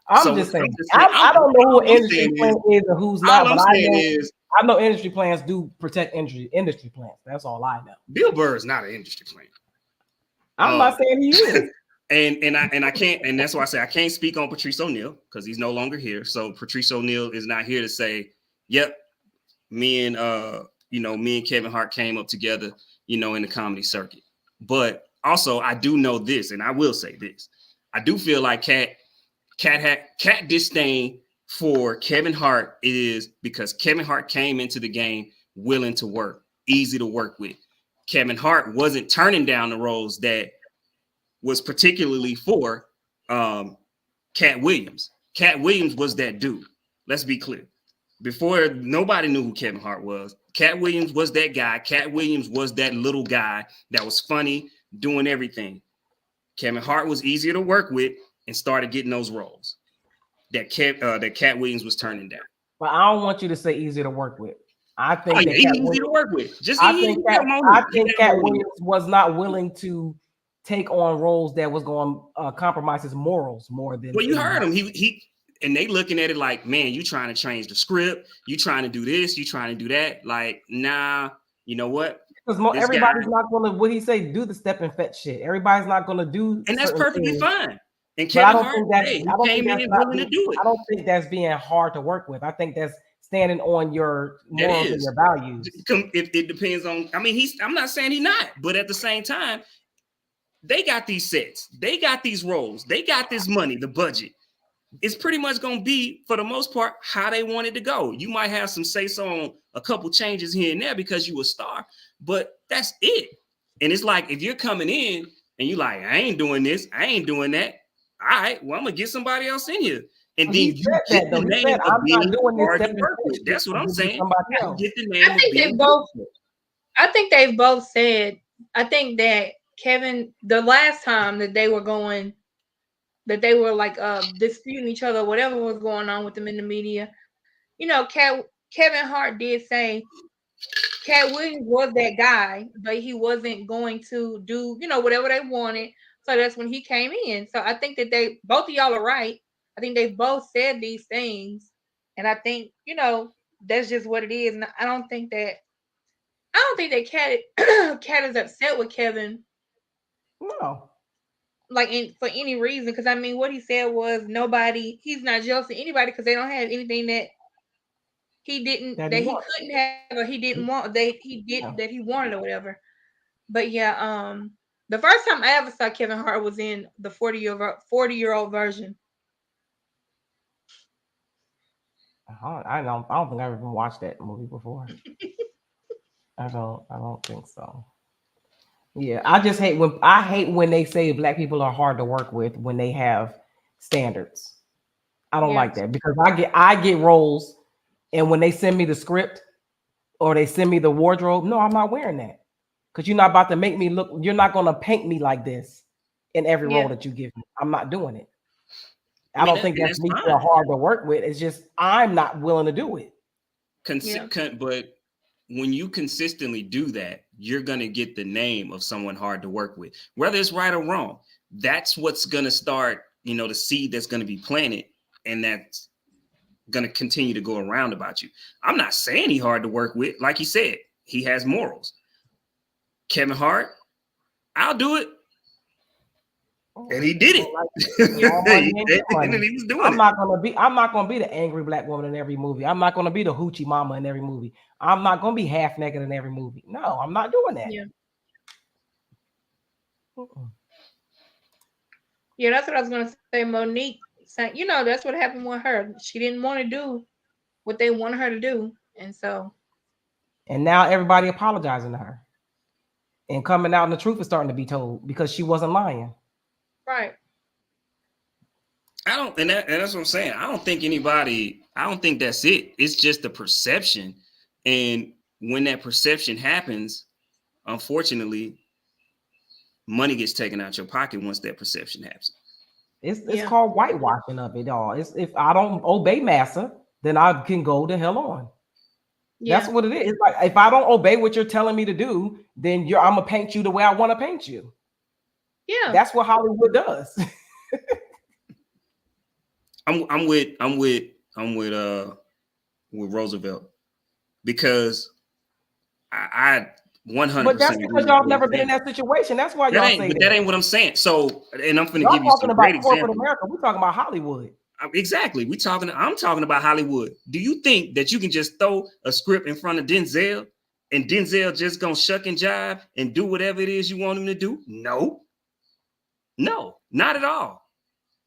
S1: I'm just saying, I don't know who industry plant is and who's not, but I know industry plants do protect industry plants. That's all I know.
S3: Bill Burr is not an industry plant.
S1: I'm not saying he is.
S3: And I can't, and that's why I say I can't speak on Patrice O'Neal because he's no longer here. So Patrice O'Neal is not here to say, yep, me and Kevin Hart came up together, in the comedy circuit. But also I do know this, and I will say this. I do feel like Cat disdain for Kevin Hart is because Kevin Hart came into the game willing to work, easy to work with. Kevin Hart wasn't turning down the roles that was particularly for Cat Williams. Cat Williams was that dude. Let's be clear. Before nobody knew who Kevin Hart was, Cat Williams was that guy. Cat Williams was that little guy that was funny, doing everything. Kevin Hart was easier to work with and started getting those roles that Cat Williams was turning down.
S1: But I don't want you to say easier to work with. I think
S3: he's easy to work with.
S1: I think Cat Williams was not willing to take on roles that was going to compromise his morals more than.
S3: Well, you heard him. He and they looking at it like, man, you trying to change the script. You trying to do this. You trying to do that. Like, nah, you know what?
S1: Because everybody's not going to, what he say, do the step and fetch shit. Everybody's not going to do.
S3: And that's perfectly
S1: things.
S3: Fine. And
S1: Kevin
S3: Hart came in and willing to do it.
S1: I don't think that's being hard to work with. I think that's standing on your morals and your values.
S3: It depends on, I'm not saying he's not, but at the same time, they got these sets. They got these roles. They got this money, the budget. It's pretty much going to be, for the most part, how they want it to go. You might have some say-so on a couple changes here and there because you a star, but that's it. And it's like, if you're coming in and you like, I ain't doing this, I ain't doing that, all right, well, I'm gonna get somebody else in here. And then
S1: He
S3: you
S1: said
S3: get
S1: that
S3: the
S1: though. He
S3: name
S1: said,
S3: of
S1: I'm not
S3: being
S1: doing this
S3: hard to
S1: stepping
S3: work with.
S1: shit.
S3: That's what I'm saying.
S1: Somebody
S3: You
S1: else.
S3: get the
S2: I
S3: name of
S2: think they
S3: being
S2: both. I think they've both said. I think that Kevin, the last time that they were going, that they were like disputing each other, whatever was going on with them in the media. You know, Kevin Hart did say Cat Williams was that guy, but he wasn't going to do, whatever they wanted. So that's when he came in. So I think that they both of y'all are right. I think they both said these things. And I think, that's just what it is. And I don't think that Cat is upset with Kevin
S1: No.
S2: like for any reason. Because I mean what he said was he's not jealous of anybody because they don't have anything that
S1: That he
S2: he
S1: wants.
S2: couldn't have or he didn't want
S1: Yeah.
S2: that he wanted or whatever. But yeah, the first time I ever saw Kevin Hart was in the 40-year-old version.
S1: I don't think I've ever watched that movie before. I don't think so. Yeah, I hate when they say black people are hard to work with when they have standards. I don't
S2: Yeah,
S1: like that because I get roles, and when they send me the script or they send me the wardrobe, no, I'm not wearing that because you're not about to make me look. You're not going to paint me like this in every role
S2: yeah,
S1: that you give me. I'm not doing it.
S3: I
S1: I
S3: mean,
S1: don't think
S3: and
S1: that's
S3: that's
S1: me being
S3: fine.
S1: hard to work with. It's just I'm not willing to do it.
S2: yeah,
S3: But when you consistently do that, you're gonna get the name of someone hard to work with, whether it's right or wrong. That's what's gonna start, the seed that's gonna be planted, and that's gonna continue to go around about you. I'm not saying he hard to work with, like he said, he has morals. Kevin Hart, I'll do it. And he did it.
S2: yeah,
S1: All money
S3: He
S1: ain't
S3: did
S1: good
S3: it, and
S1: money.
S3: he was doing
S1: I'm
S3: it.
S1: not gonna be. I'm not gonna be the angry black woman in every movie. I'm not gonna be the hoochie mama in every movie. I'm not gonna be half naked in every movie. No, I'm not doing that.
S2: yeah.
S1: Mm-mm.
S2: Yeah, that's what I was gonna say. Monique saying, that's what happened with her. She didn't want to do what they wanted her to do, and so
S1: And now everybody apologizing to her and coming out, and the truth is starting to be told because she wasn't lying.
S2: right.
S3: I don't, and that's what I'm saying. I don't think that's it. It's just the perception. And when that perception happens, unfortunately, money gets taken out your pocket once that perception happens.
S1: It's
S2: Yeah,
S1: called whitewashing of it all. It's if I don't obey massa, then I can go the hell on. That's
S2: yeah,
S1: what it is. It's like if I don't obey what you're telling me to do, then I'm gonna paint you the way I want to paint you.
S2: yeah,
S1: That's what Hollywood does.
S3: I'm with Roosevelt because I
S1: But
S3: 100%
S1: that's
S3: agree
S1: because
S3: with
S1: y'all
S3: what
S1: never
S3: he's
S1: been in
S3: saying.
S1: that situation. That's why
S3: That
S1: y'all
S3: ain't,
S1: say
S3: but that
S1: that.
S3: ain't what I'm saying. So, and I'm going to
S1: Y'all
S3: give you
S1: talking
S3: some great
S1: about corporate
S3: examples.
S1: America. We're talking about Hollywood.
S3: Exactly. I'm talking about Hollywood. Do you think that you can just throw a script in front of Denzel and Denzel just gonna shuck and jive and do whatever it is you want him to do? No, not at all.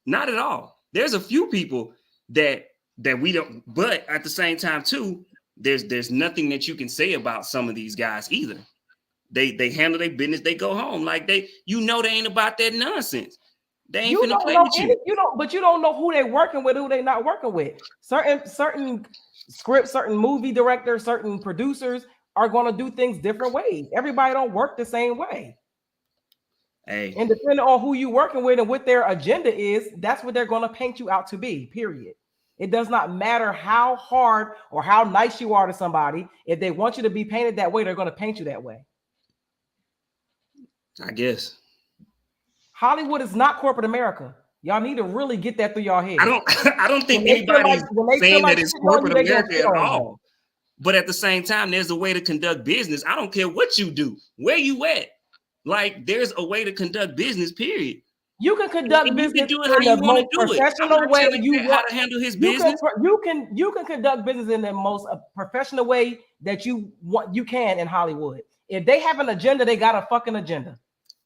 S3: Not at all. There's a few people that we don't, but at the same time, too, there's nothing that you can say about some of these guys either. They handle their business, they go home. Like they ain't about that nonsense. They ain't
S1: You
S3: finna
S1: don't
S3: play
S1: know
S3: with
S1: any.
S3: you.
S1: But you don't know who they working with, who they not working with. Certain scripts, certain movie directors, certain producers are going to do things different ways. Everybody don't work the same way.
S3: Hey,
S1: And depending on who you working with and what their agenda is, that's what they're going to paint you out to be. Period. It does not matter how hard or how nice you are to somebody. If they want you to be painted that way, they're going to paint you that way.
S3: I guess.
S1: Hollywood is not corporate America. Y'all need to really get that through your
S3: I
S1: head.
S3: don't I don't think
S1: When they feel like
S3: anybody's
S1: when they feel
S3: saying
S1: like
S3: that it's
S1: shitting on you,
S3: corporate
S1: they gonna
S3: America
S1: shit
S3: at
S1: on you.
S3: all. But at the same time, there's a way to conduct business. I don't care what you do, where you at. Like there's a way to conduct business, period.
S1: You can conduct
S3: And you can
S1: business
S3: do it how
S1: in the
S3: you want to
S1: most
S3: do it. I'm
S1: professional
S3: not
S1: way
S3: telling
S1: you
S3: Cat how
S1: want.
S3: to handle his
S1: You can
S3: business.
S1: conduct business in the most professional way that you want. You can in Hollywood. If they have an agenda, they got a fucking agenda.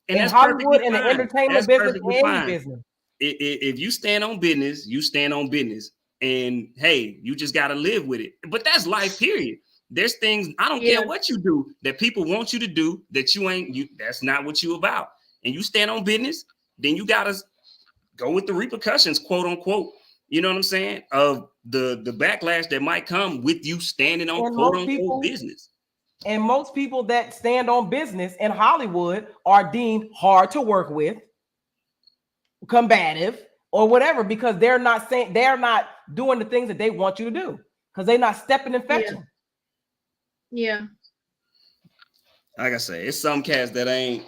S3: And
S1: In
S3: that's perfectly
S1: Hollywood, in the
S3: fine.
S1: entertainment
S3: That's
S1: business,
S3: perfectly
S1: any
S3: fine.
S1: business.
S3: If you stand on business, you stand on business. And hey, you just got to live with it. But that's life, period. There's things, I don't care
S2: yeah,
S3: what you do, that people want you to do that you ain't, that's not what you about. And you stand on business, then you got to go with the repercussions, quote unquote. You know what I'm saying? Of the backlash that might come with you standing on quote unquote business.
S1: And most people that stand on business in Hollywood are deemed hard to work with, combative, or whatever, because they're not doing the things that they want you to do, because they're not stepping and fetching.
S2: Yeah.
S3: Like I say, it's some cats that I ain't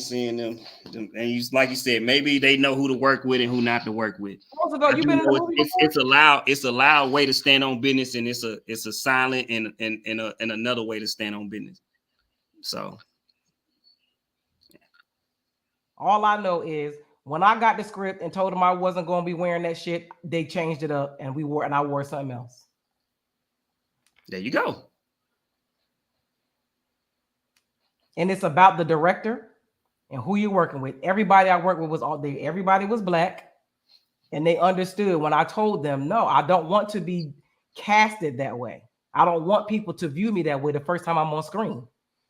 S3: seeing them. And you, like you said, maybe they know who to work with and who not to work with. It's a loud way to stand on business, and it's a silent and another way to stand on business. So
S1: all I know is when I got the script and told them I wasn't going to be wearing that shit, they changed it up, and I wore something else.
S3: There you go.
S1: And it's about the director and who you're working with. Everybody I worked with everybody was black, and they understood when I told them, no, I don't want to be casted that way. I don't want people to view me that way the first time I'm on screen,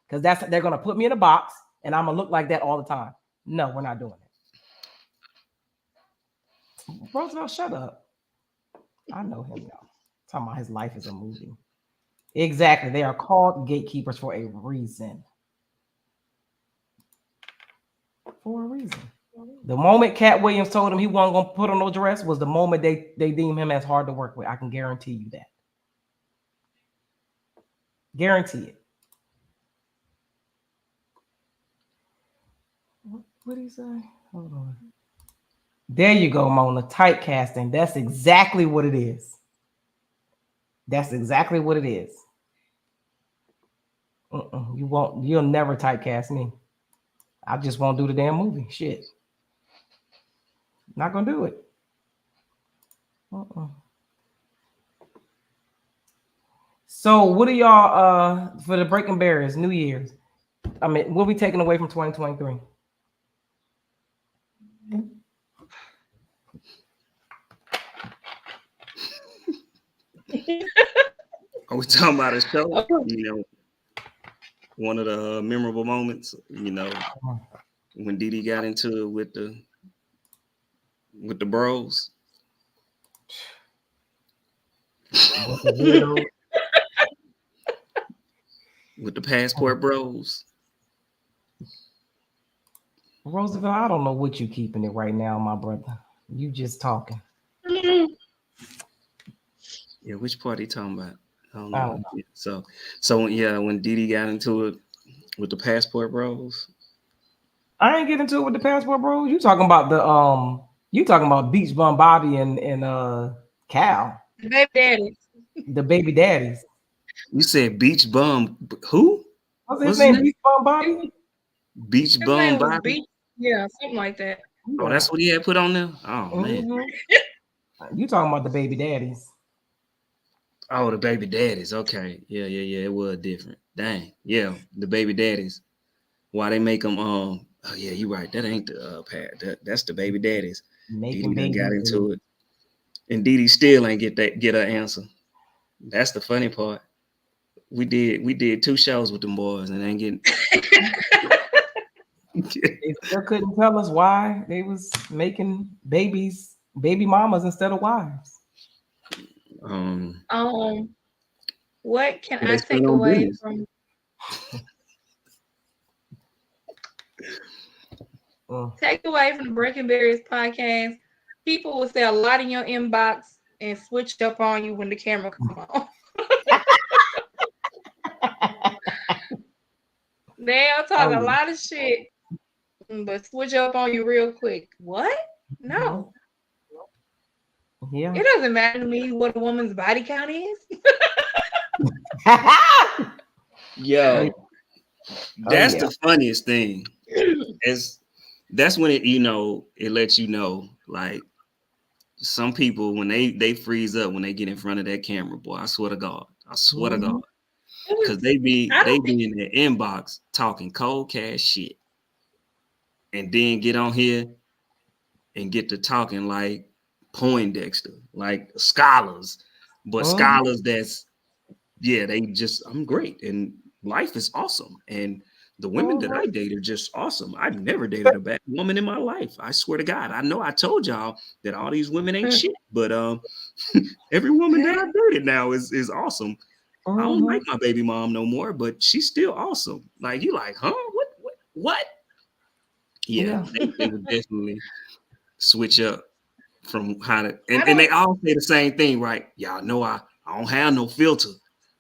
S1: because they're going to put me in a box and I'm going to look like that all the time. No, we're not doing it. Roosevelt, shut up. I know him, y'all. Talking about his life is a movie. Exactly. They are called gatekeepers for a reason. For a reason. The moment Cat Williams told him he wasn't going to put on no dress was the moment they deemed him as hard to work with. I can guarantee you that. Guarantee it. What did he say? Hold on. There you go, Mona. Type casting. That's exactly what it is. That's exactly what it is. You'll never typecast me. I just won't do the damn movie. Shit. Not gonna do it. So what are y'all for the Breaking Barriers New Year's? I mean, what are we taking away from 2023?
S3: Are we talking about a show? You know, one of the memorable moments, you know, when Didi got into it with the bros. With the passport bros.
S1: Roosevelt, I don't know what you keeping it right now, my brother. You just talking.
S3: Yeah, which part are you talking about? I don't know. So yeah, when Didi got into it with the passport bros.
S1: I ain't getting into it with the passport bros. You talking about Beach Bum Bobby and Cal.
S2: The baby daddies.
S1: The baby daddies.
S3: You said Beach Bum who?
S1: What's his name? Beach Bum Bobby?
S3: Beach Bum Bobby?
S2: Yeah, something like that.
S3: Oh, that's what he had put on there? Oh, man.
S1: You talking about the baby daddies.
S3: Oh, the baby daddies. Okay. Yeah. It was different. Dang. Yeah, the baby daddies. Why they make them, oh, yeah, you're right. That ain't the pad. That's the baby daddies. Didi done got into it. And Didi still ain't get her answer. That's the funny part. We did 2 shows with them boys and ain't getting.
S1: They still couldn't tell us why they was making baby mamas instead of wives.
S2: What can I take away from? Take away from the Breaking Barriers podcast. People will say a lot in your inbox and switch up on you when the camera comes on. They'll talk a lot of shit, but switch up on you real quick. What? No.
S1: Yeah.
S2: It doesn't matter to me what a woman's body count is.
S3: Yo, that's the funniest thing. That's when it lets you know, like, some people when they freeze up when they get in front of that camera, boy. I swear to God. Because they be in their inbox talking cold cash shit, and then get on here and get to talking like Poindexter, like scholars, but scholars that's they just, I'm great and life is awesome and The women that I date are just awesome. I've never dated a bad woman in my life. I swear to God. I know I told y'all that all these women ain't shit, but every woman that I've dated now is awesome. I don't like my baby mom no more, but she's still awesome. Like you like, huh? What? Yeah, they would definitely switch up from how to and they all say the same thing, right? Y'all know I don't have no filter.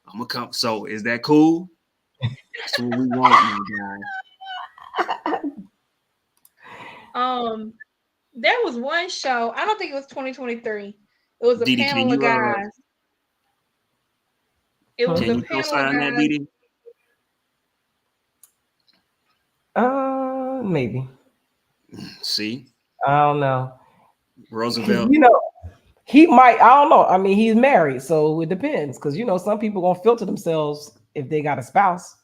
S3: I'm gonna come. So is that cool? That's what we want, my
S2: guy. There was one show. I don't think it was 2023. It was a
S3: Didi,
S2: panel of guys. It was a panel of guys.
S3: Didi?
S1: Maybe.
S3: See,
S1: I don't know.
S3: Roosevelt.
S1: You know, he might. I don't know. I mean, he's married, so it depends. Because you know, some people gonna filter themselves if they got a spouse.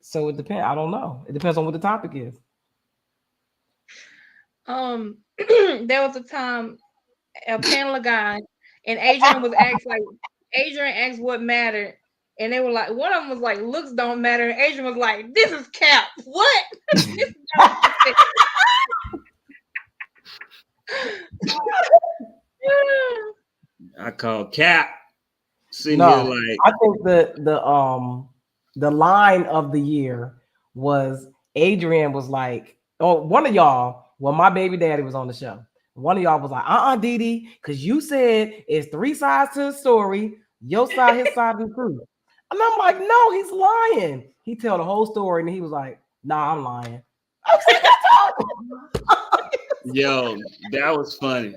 S1: So it depends. I don't know. It depends on what the topic is.
S2: There was a time a panel of guys, and Adrian asked what mattered, and they were like, one of them was like, looks don't matter, and Adrian was like, this is cap. What?
S3: I call cap. Sitting
S1: here
S3: like
S1: I think the line of the year was Adrian was like, oh, one of y'all. Well, my baby daddy was on the show. One of y'all was like, Didi, because you said it's 3 sides to the story. Your side, his side, and truth. And I'm like, no, he's lying. He told the whole story, and he was like, nah, I'm lying. I was like,
S3: yo, that was funny.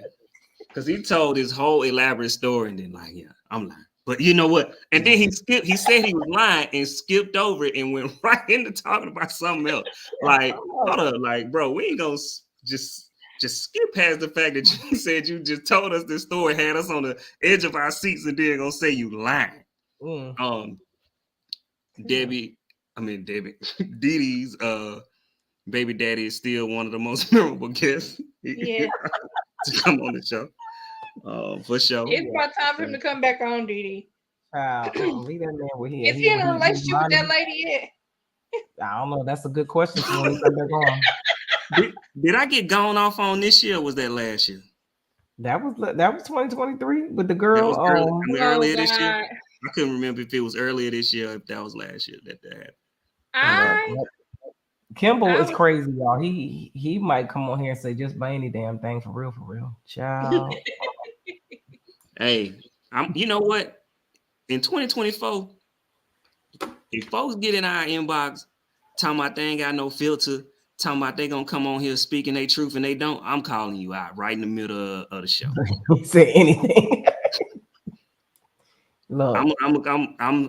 S3: Because he told his whole elaborate story, and then like, yeah, I'm lying. But you know what? And then he said he was lying and skipped over it and went right into talking about something else. Like, hold up, like, bro, we ain't gonna just skip past the fact that you said you just told us this story, had us on the edge of our seats, and then gonna say you lying. Didi's baby daddy is still one of the most memorable guests to come on the show. For sure.
S2: It's about time for him to come back on, Didi.
S1: Leave that man with him.
S2: Is he in a relationship with that lady yet?
S1: I don't know. That's a good question for when he come back on.
S3: Did I get gone off on this year? Or was that last year?
S1: That was 2023 with the girl.
S3: Earlier this year. I couldn't remember if it was earlier this year or if that was last year that happened.
S1: Kimball is crazy, y'all. He might come on here and say just buy any damn thing for real. Child.
S3: Hey, you know what? In 2024, if folks get in our inbox talking about they ain't got no filter, talking about they gonna come on here speaking their truth and they don't, I'm calling you out right in the middle of the show.
S1: Say anything. Look,
S3: I'm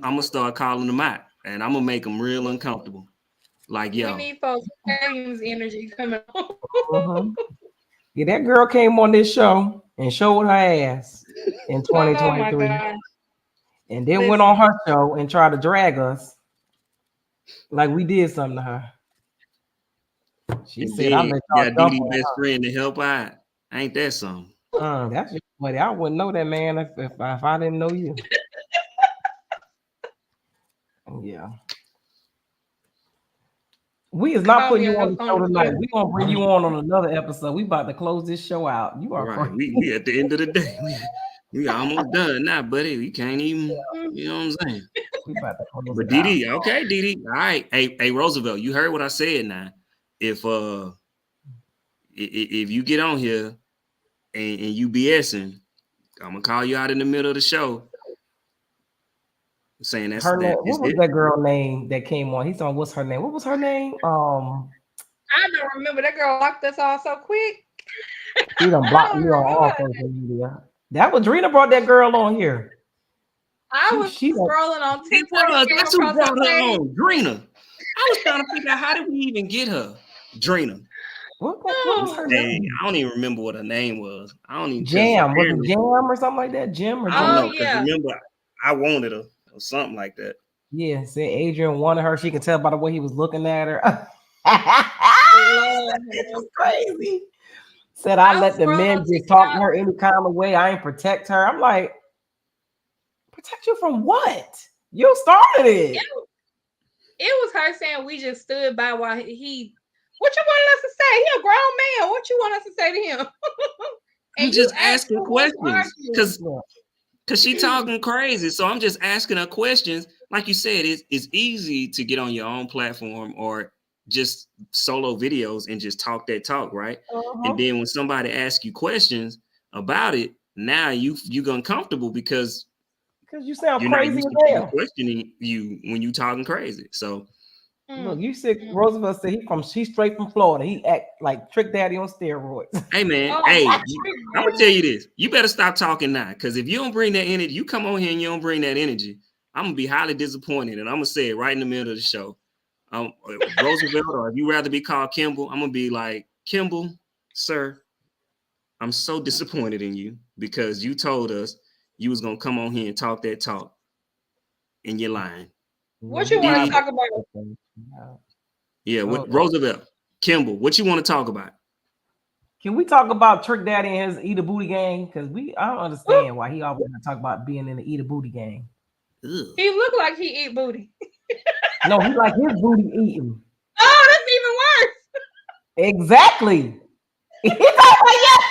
S3: gonna start calling them out, and I'm gonna make them real uncomfortable. Like, yo,
S2: we need folks energy coming on.
S1: Yeah, that girl came on this show and showed her ass in 2023, and then went on her show and tried to drag us like we did something to her. She said, "I let y'all dump
S3: Didi's best friend to help out. Ain't that something?"
S1: That's just funny. I wouldn't know that man if I didn't know you. Yeah. We is not putting you on the show tonight. We're gonna bring you on another episode. We about to close this show out. You are
S3: right. We at the end of the day. We almost done now, buddy. You can't even, you know what I'm saying?
S1: We about to close
S3: but Didi, okay, Didi. All right. Hey, Roosevelt, you heard what I said now. If you get on here and you BSing, I'm gonna call you out in the middle of the show. Saying that's
S1: her name. What was that girl name that came on? He's on. What's her name? What was her name?
S2: I don't remember. That girl locked us all so quick.
S1: She done blocked me on all social media. That was Drena brought that girl on here.
S2: I was scrolling on TikTok.
S3: That's who brought her on. Drena. I was trying to figure out how did we even get her. Drena.
S1: What was her name?
S3: I don't even remember what her name was. I don't even.
S1: Jam. Was it Jam or something like that? Jim or Jam?
S3: I don't know. Yeah. Remember, I wanted her. Or something like that.
S1: Yeah, said Adrian wanted her. She could tell by the way he was looking at her. It's crazy. Said I let the men just talk to her any kind of way. I ain't protect her. I'm like, protect you from what? You started it.
S2: It was her saying we just stood by while he. What you wanted us to say? He a grown man. What you want us to say to him?
S3: I'm
S2: And you
S3: just
S2: asked
S3: asking
S2: for one
S3: questions
S2: argument.
S3: because she talking crazy. So I'm just asking her questions. Like you said, it's easy to get on your own platform or just solo videos and just talk that talk, right? And then when somebody asks you questions about it, now you uncomfortable because
S1: you sound
S3: you're not
S1: crazy
S3: used
S1: as
S3: to people
S1: hell.
S3: questioning you when you talking crazy. So
S1: Look, you said Roosevelt said he's straight from Florida. He act like Trick Daddy on steroids.
S3: hey man,
S2: Oh,
S3: hey,
S2: my
S3: I'm gonna tell you this. You better stop talking now, because if you don't bring that energy, you come on here and you don't bring that energy, I'm gonna be highly disappointed, and I'm gonna say it right in the middle of the show. Roosevelt, or if you rather be called Kimball, I'm gonna be like, Kimball, sir, I'm so disappointed in you because you told us you was gonna come on here and talk that talk, and you're lying.
S2: What you want to talk about?
S3: Yeah, with Roosevelt, Kimball, what you want to talk about?
S1: Can we talk about Trick Daddy and his Eat a Booty gang? Because I don't understand why he always talk about being in the Eat a Booty gang.
S3: Ugh.
S2: He looked like he eat booty.
S1: No, he like his booty eating.
S2: Oh, that's even worse.
S1: Exactly. He talking like yes.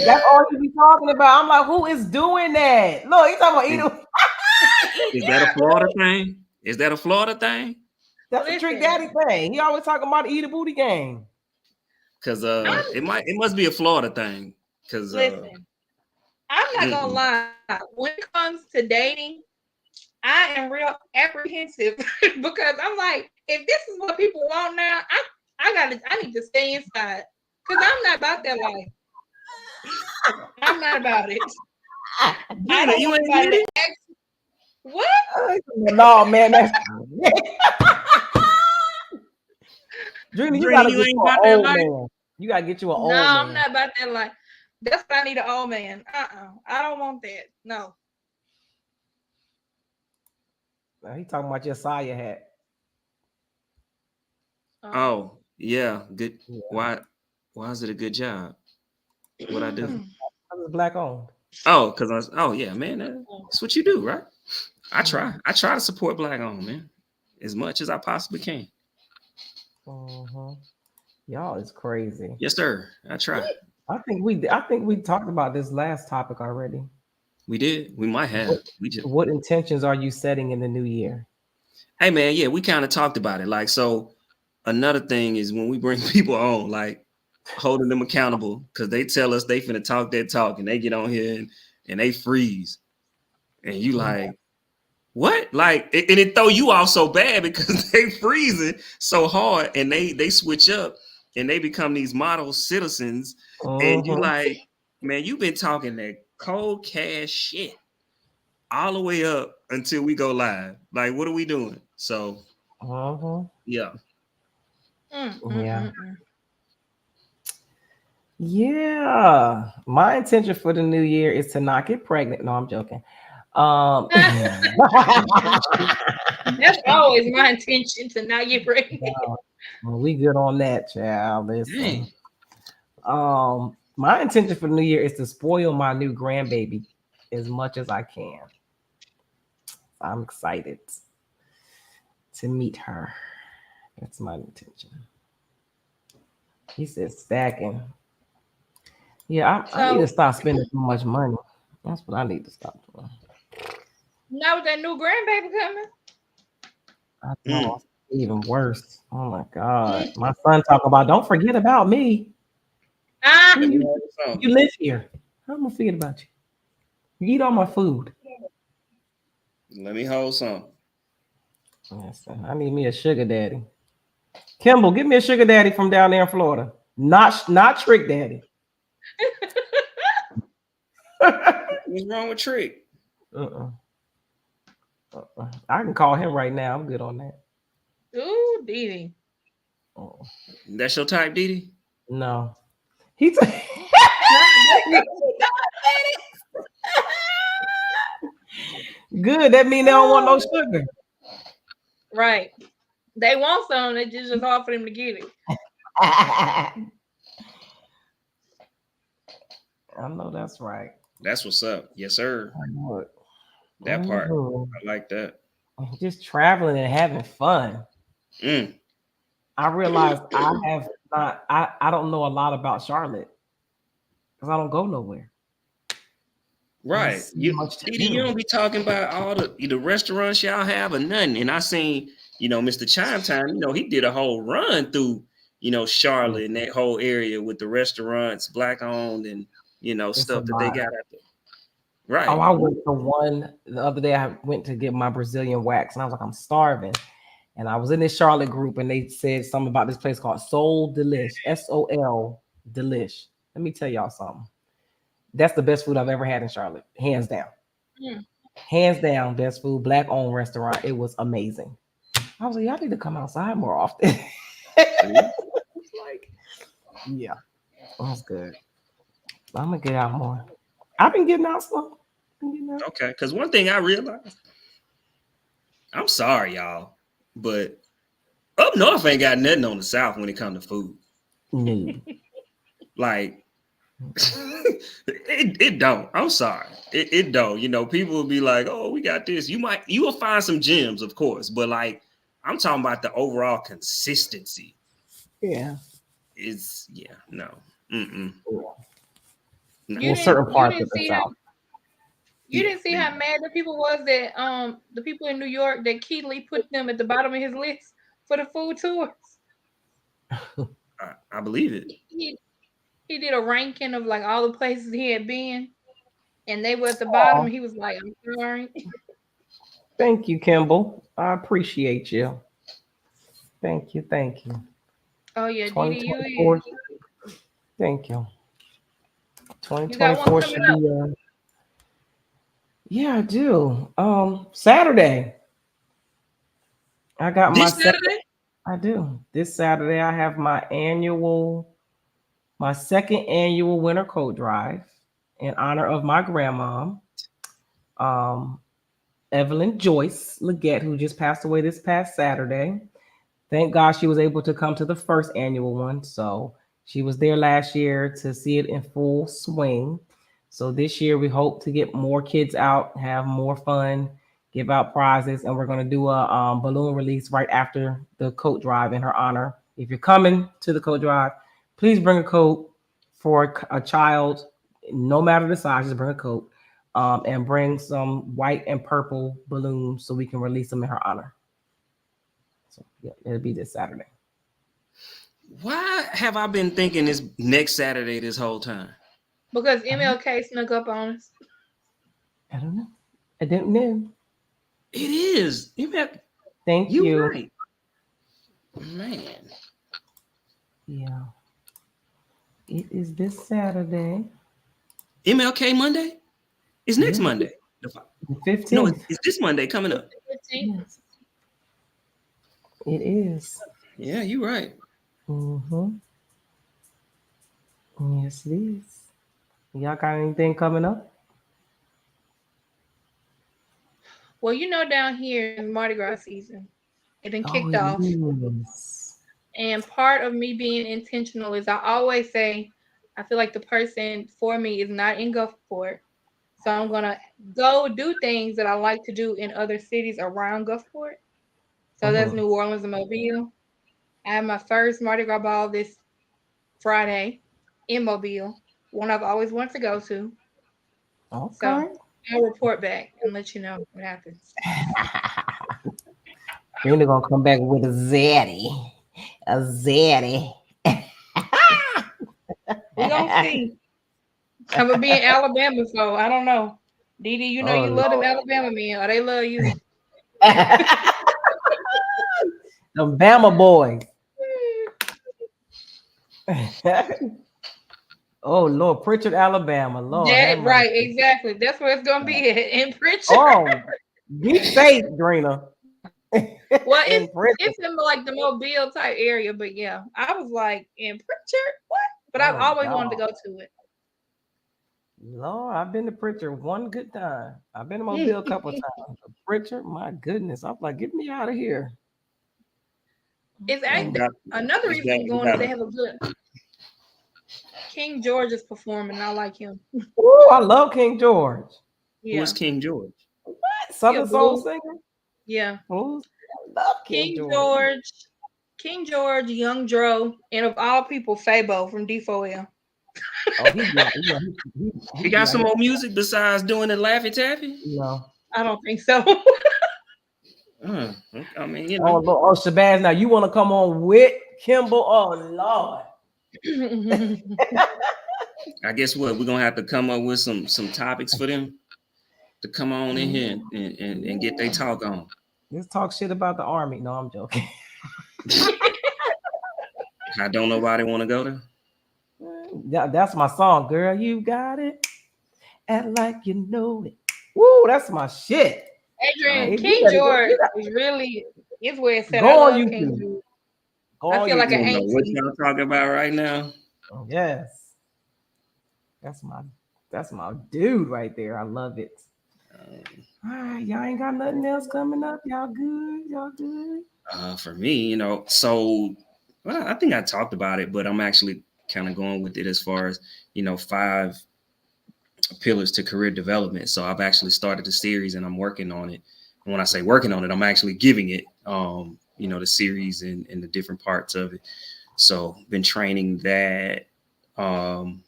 S1: That's all you be talking about. I'm like, who is doing that? Look, he talking about
S3: Is that a Florida thing? Is that a Florida thing?
S1: That's a Trick Daddy thing. He always talking about the Eat a Booty gang.
S3: Cause it must be a Florida thing. Cause
S2: listen, I'm not gonna lie. When it comes to dating, I am real apprehensive because I'm like, if this is what people want now, I need to stay inside because I'm not about that life. I'm not about it.
S3: Drena, you ain't get it?
S2: What?
S1: No, man, that's Drena, you gotta get you an old man. You gotta get you an old man.
S2: No, I'm not about that life. That's what I need, an old man. I don't want that. No.
S1: He talking about your Saya hat.
S3: Oh, yeah. Good. Yeah. Why is it a good job? What I do?
S1: I was black owned.
S3: Oh, because yeah, man. That's what you do, right? I try to support black owned, man, as much as I possibly can.
S1: Y'all is crazy.
S3: Yes, sir. I try.
S1: I think we talked about this last topic already.
S3: We did. We might have.
S1: What intentions are you setting in the new year?
S3: Hey man, yeah, we kind of talked about it. Like, so another thing is when we bring people on, like holding them accountable because they tell us they finna talk that talk and they get on here and they freeze. And you like, what? Like, and it throw you off so bad because they freezing so hard and they switch up and they become these model citizens. And you like, man, you've been talking that cold cash shit all the way up until we go live. Like, what are we doing? So, yeah.
S1: Yeah. My intention for the new year is to not get pregnant. No, I'm joking.
S2: That's always my intention, to not get pregnant.
S1: Well, we good on that, child. Listen. My intention for the new year is to spoil my new grandbaby as much as I can. I'm excited to meet her. That's my intention. He said stacking. Yeah, I need to stop spending so much money. That's what I need to stop doing.
S2: Now with that new grandbaby coming,
S1: I know, even worse. Oh my God. My son talking about, don't forget about me. You live here. I'm gonna forget about you. You eat all my food.
S3: Let me hold some.
S1: Listen, I need me a sugar daddy. Kimball, give me a sugar daddy from down there in Florida. Not Trick Daddy.
S3: What's wrong with Trick?
S1: I can call him right now. I'm good on that.
S2: Ooh, Didi.
S3: That's your type, Didi?
S1: No. Good. That means they don't want no sugar.
S2: Right. They want some. They just hard for them to get it.
S1: I know that's right.
S3: That's what's up. Yes, sir. That part. I like that.
S1: just traveling and having fun. I realized I have not. I don't know a lot about Charlotte because I don't go nowhere.
S3: Right.
S1: There's so
S3: You
S1: much to
S3: Didi, you
S1: do.
S3: don't be talking about all the restaurants y'all have or nothing. And I seen, Mr. Chime Time, he did a whole run through, Charlotte and that whole area with the restaurants, black owned and
S1: It's a
S3: stuff that they
S1: lot.
S3: got out there.
S1: Oh,
S3: Right.
S1: I went to one the other day. I went to get my Brazilian wax, and I was like, I'm starving. And I was in this Charlotte group, and they said something about this place called Soul Delish, SOL Delish. Let me tell y'all something. That's the best food I've ever had in Charlotte, hands down.
S2: Mm.
S1: Hands down, best food, black owned restaurant. It was amazing. I was like, y'all need to come outside more often. It's like, yeah, that's good. I'm gonna get out more. I've been getting out slow.
S3: Okay. Because one thing I realized, I'm sorry, y'all, but up north ain't got nothing on the south when it comes to food.
S1: No.
S3: Like, it don't. I'm sorry. It don't. People will be like, oh, we got this. You will find some gems, of course, but like, I'm talking about the overall consistency.
S1: Yeah.
S3: No. Mm-mm. No.
S2: You
S1: certain parts of
S2: didn't
S1: the
S2: see
S1: South.
S2: You didn't see how mad the people was that the people in New York that Keeley put them at the bottom of his list for the food tours.
S3: I believe it.
S2: He did a ranking of like all the places he had been, and they were at the bottom. He was like, "I'm sorry."
S1: Thank you, Kimball. I appreciate you. Thank you.
S2: Oh yeah, Didi, you
S1: 2024. Thank you.
S2: You got one
S1: 2024
S2: coming
S1: should
S2: up.
S1: be yeah, I do. Saturday. I got my
S3: This Saturday?
S1: I do. This Saturday I have my second annual winter coat drive in honor of my grandma. Evelyn Joyce Legette, who just passed away this past Saturday. Thank God she was able to come to the first annual one. So she was there last year to see it in full swing. So this year we hope to get more kids out, have more fun, give out prizes, and we're going to do a balloon release right after the coat drive in her honor. If you're coming to the coat drive, please bring a coat for a child, no matter the size. Just bring a coat, and bring some white and purple balloons so we can release them in her honor. So yeah, it'll be this Saturday.
S3: Why have I been thinking this next Saturday this whole time?
S2: Because MLK snuck up on us.
S1: I don't know. I don't know.
S3: It is.
S1: Thank
S3: You're
S1: you.
S3: right. Man.
S1: Yeah. It is this Saturday.
S3: MLK Monday? It's next Monday.
S1: The 15th.
S3: No, it's this Monday coming up.
S1: Yes. It is.
S3: Yeah, you're right.
S1: Mm-hmm. Yes, it is. Y'all got anything coming up?
S2: Well, down here in Mardi Gras season, it been kicked
S1: it
S2: off.
S1: is.
S2: And part of me being intentional is I always say, I feel like the person for me is not in Gulfport. So I'm going to go do things that I like to do in other cities around Gulfport. So that's New Orleans and Mobile. I have my first Mardi Gras ball this Friday in Mobile, one I've always wanted to go to.
S1: Okay.
S2: So I'll report back and let you know what happens.
S1: Drena gonna come back with a zaddy. A zaddy.
S2: We're going to see. I'm going to be in Alabama, so I don't know. Didi, you love them Alabama men, or they love you.
S1: The Bama boys. Oh Lord, Pritchard, Alabama. Lord,
S2: Right, exactly. That's where it's gonna be in Pritchard.
S1: Oh, be safe, Drena.
S2: Well, it's in like the Mobile type area, but yeah, I was like in Pritchard, what? But I've always wanted to go to it.
S1: Lord, I've been to Pritchard one good time. I've been to Mobile a couple of times. Pritchard, my goodness, I'm like, get me out of here.
S2: It's another reason going is they have a good King George is performing. I like him.
S1: Oh, I love King George.
S2: Yeah.
S3: Who is King George?
S1: What? Southern Soul singer?
S2: Yeah.
S1: Oh, I love
S2: King George, Young Dro, and of all people, Fabo from D4L.
S1: Oh,
S3: He
S1: he be
S3: got
S1: out
S3: some
S1: here.
S3: more music besides doing the Laffy Taffy.
S1: No.
S2: I don't think so.
S3: I mean, you
S1: Oh,
S3: know,
S1: Lord. Oh, Shabazz, now you want to come on with Kimball? Oh, Lord.
S3: I guess what we're gonna have to come up with some topics for them to come on in here and get their talk on.
S1: Let's talk shit about the Army. No, I'm joking.
S3: I don't know why they want to go there.
S1: That's my song, girl. You got it. Act like you know it. Woo, that's my shit.
S2: Adrian,
S3: Um,
S1: Hey, you
S2: King
S1: better go.
S2: George
S1: You got
S2: is really is where it's at. I
S1: go on
S2: love King
S1: YouTube.
S2: George.
S1: Go
S2: I
S1: on
S2: feel like
S3: I
S2: an
S3: don't know
S1: YouTube.
S3: what
S2: auntie.
S3: y'all talking about right now.
S1: Yes, that's my dude right there. I love it.
S3: Um,
S1: All right, y'all ain't got nothing else coming up. Y'all good? Y'all good?
S3: for me, you know, so well, I think I talked about it, but I'm actually kind of going with it as far as, you know, 5 pillars to career development. So I've actually started the series and I'm working on it. And when I say working on it, I'm actually giving it, you know, the series and the different parts of it. So been training that, um,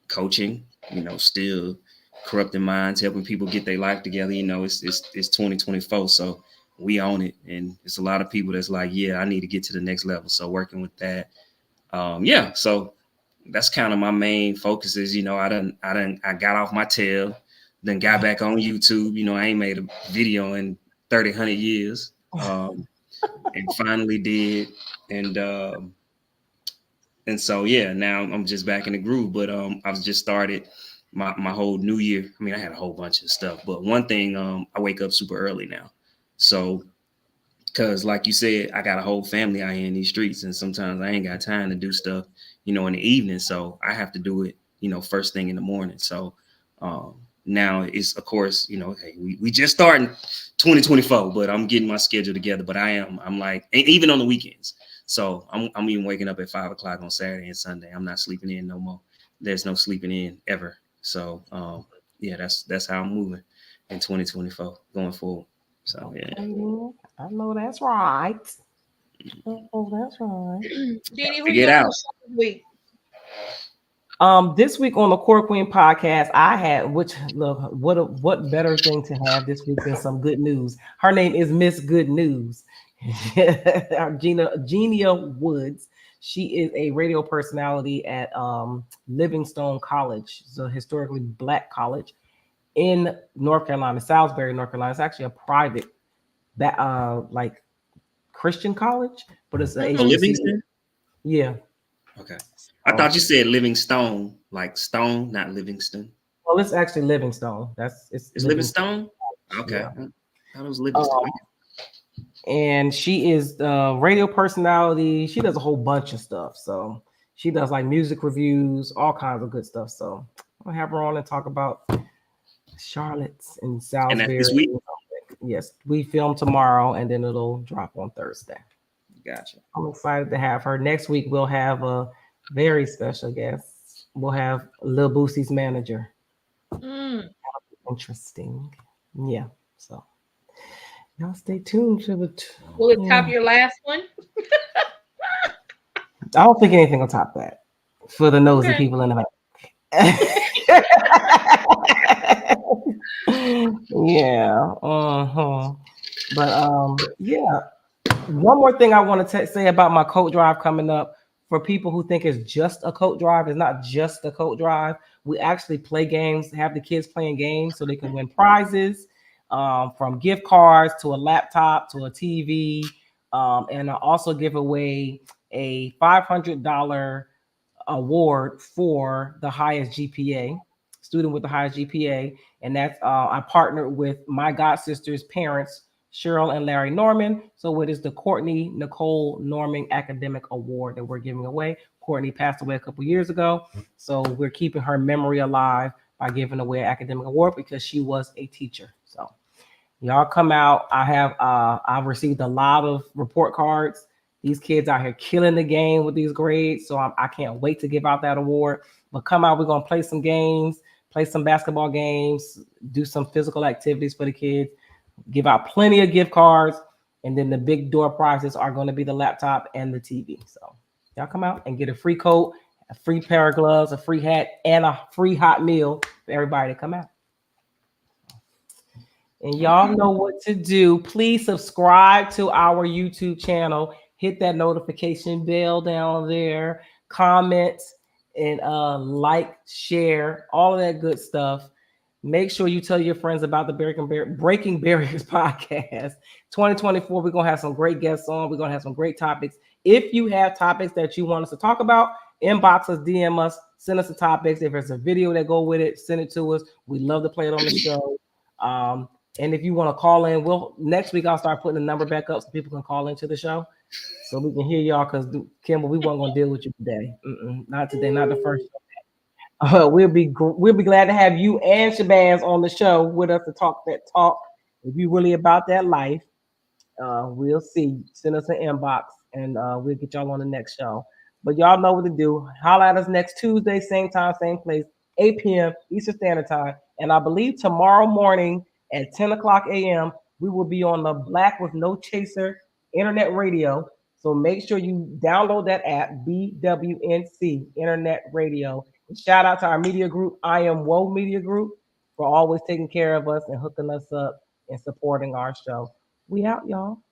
S3: coaching, you know, still corrupting minds, helping people get their life together. You know, it's 2024, so we own it, and it's a lot of people that's like, yeah, I need to get to the next level. So working with that, yeah. So that's kind of my main focus. Is, you know, I got off my tail, then got back on YouTube. You know, I ain't made a video in 100 years, and finally did, and so yeah, now I'm just back in the groove. But I've just started my whole new year. I mean, I had a whole bunch of stuff, but one thing, I wake up super early now. So because like you said, I got a whole family out here in these streets, and sometimes I ain't got time to do stuff, you know, in the evening. So I have to do it, you know, first thing in the morning. So now it's, of course, you know, hey, we just starting 2024, but I'm getting my schedule together. But I'm like, even on the weekends. So I'm even waking up at 5 o'clock on Saturday and Sunday. I'm not sleeping in no more. There's no sleeping in ever. So yeah, that's how I'm moving in 2024 going forward. So yeah.
S1: I know that's right. Oh, that's right.
S2: Didi, who you
S3: Figure it
S2: got on
S3: out.
S2: the show this week?
S1: This week on the Core Queen podcast, I had what better thing to have this week than some good news. Her name is Miss Good News. Genia Woods. She is a radio personality at Livingstone College, so historically black college in North Carolina, Salisbury, North Carolina. It's actually a private that like Christian college, but it's a
S2: Mhm.
S3: Oh,
S1: HBCU.
S3: Livingston?
S1: Yeah.
S3: Okay. I thought you said Livingstone, like stone, not Livingston.
S1: Well, it's actually Livingstone. It's
S3: Is
S1: Livingstone.
S3: Livingstone? Okay.
S1: Yeah.
S3: I thought it was Livingston.
S1: Um, and she is the radio personality. She does a whole bunch of stuff. So she does like music reviews, all kinds of good stuff. So I'll have her on and talk about Charlotte's and
S3: And that's
S1: Salisbury.
S3: this week?
S1: Yes, we film tomorrow and then it'll drop on Thursday.
S3: Gotcha.
S1: I'm excited to have her. Next week we'll have a very special guest. We'll have Lil Boosie's manager.
S2: Mm.
S1: Interesting. Yeah. So y'all stay tuned to the.
S2: Will it top your last one?
S1: I don't think anything will top that for the nosy
S2: Okay.
S1: people in the back. Yeah. But yeah. One more thing I want to say about my coat drive coming up. For people who think it's just a coat drive, it's not just a coat drive. We actually play games, have the kids playing games so they can win prizes, from gift cards to a laptop to a TV. And I also give away a $500 award for the highest GPA, student with the highest GPA. And that's I partnered with my god sister's parents, Cheryl and Larry Norman. So it is the Courtney Nicole Norman Academic Award that we're giving away. Courtney passed away a couple years ago, so we're keeping her memory alive by giving away an academic award because she was a teacher. So y'all come out. I've received a lot of report cards. These kids out here killing the game with these grades. So I can't wait to give out that award. But come out, we're gonna play some games, play some basketball games, do some physical activities for the kids. Give out plenty of gift cards, and then the big door prizes are going to be the laptop and the TV. So y'all come out and get a free coat, a free pair of gloves, a free hat, and a free hot meal for everybody to come out. And y'all
S2: Okay.
S1: know what to do. Please subscribe to our YouTube channel. Hit that notification bell down there. Comment and like, share, all of that good stuff. Make sure you tell your friends about the Breaking Barriers podcast. 2024, we're going to have some great guests on. We're going to have some great topics. If you have topics that you want us to talk about, inbox us, DM us, send us the topics. If there's a video that go with it, send it to us. We love to play it on the show. And if you want to call in, next week I'll start putting the number back up so people can call into the show so we can hear y'all. Because Kimball, we weren't gonna deal with you today. Not today, not the first. We'll be glad to have you and Shabazz on the show with us to talk that talk. If you really about that life, we'll see. Send us an inbox and we'll get y'all on the next show. But y'all know what to do. Holla at us next Tuesday, same time, same place, 8 p.m. Eastern Standard Time. And I believe tomorrow morning at 10 o'clock a.m., we will be on the Black with No Chaser Internet Radio. So make sure you download that app, BWNC Internet Radio. And shout out to our media group, I Am Woe Media Group, for always taking care of us and hooking us up and supporting our show. We out, y'all.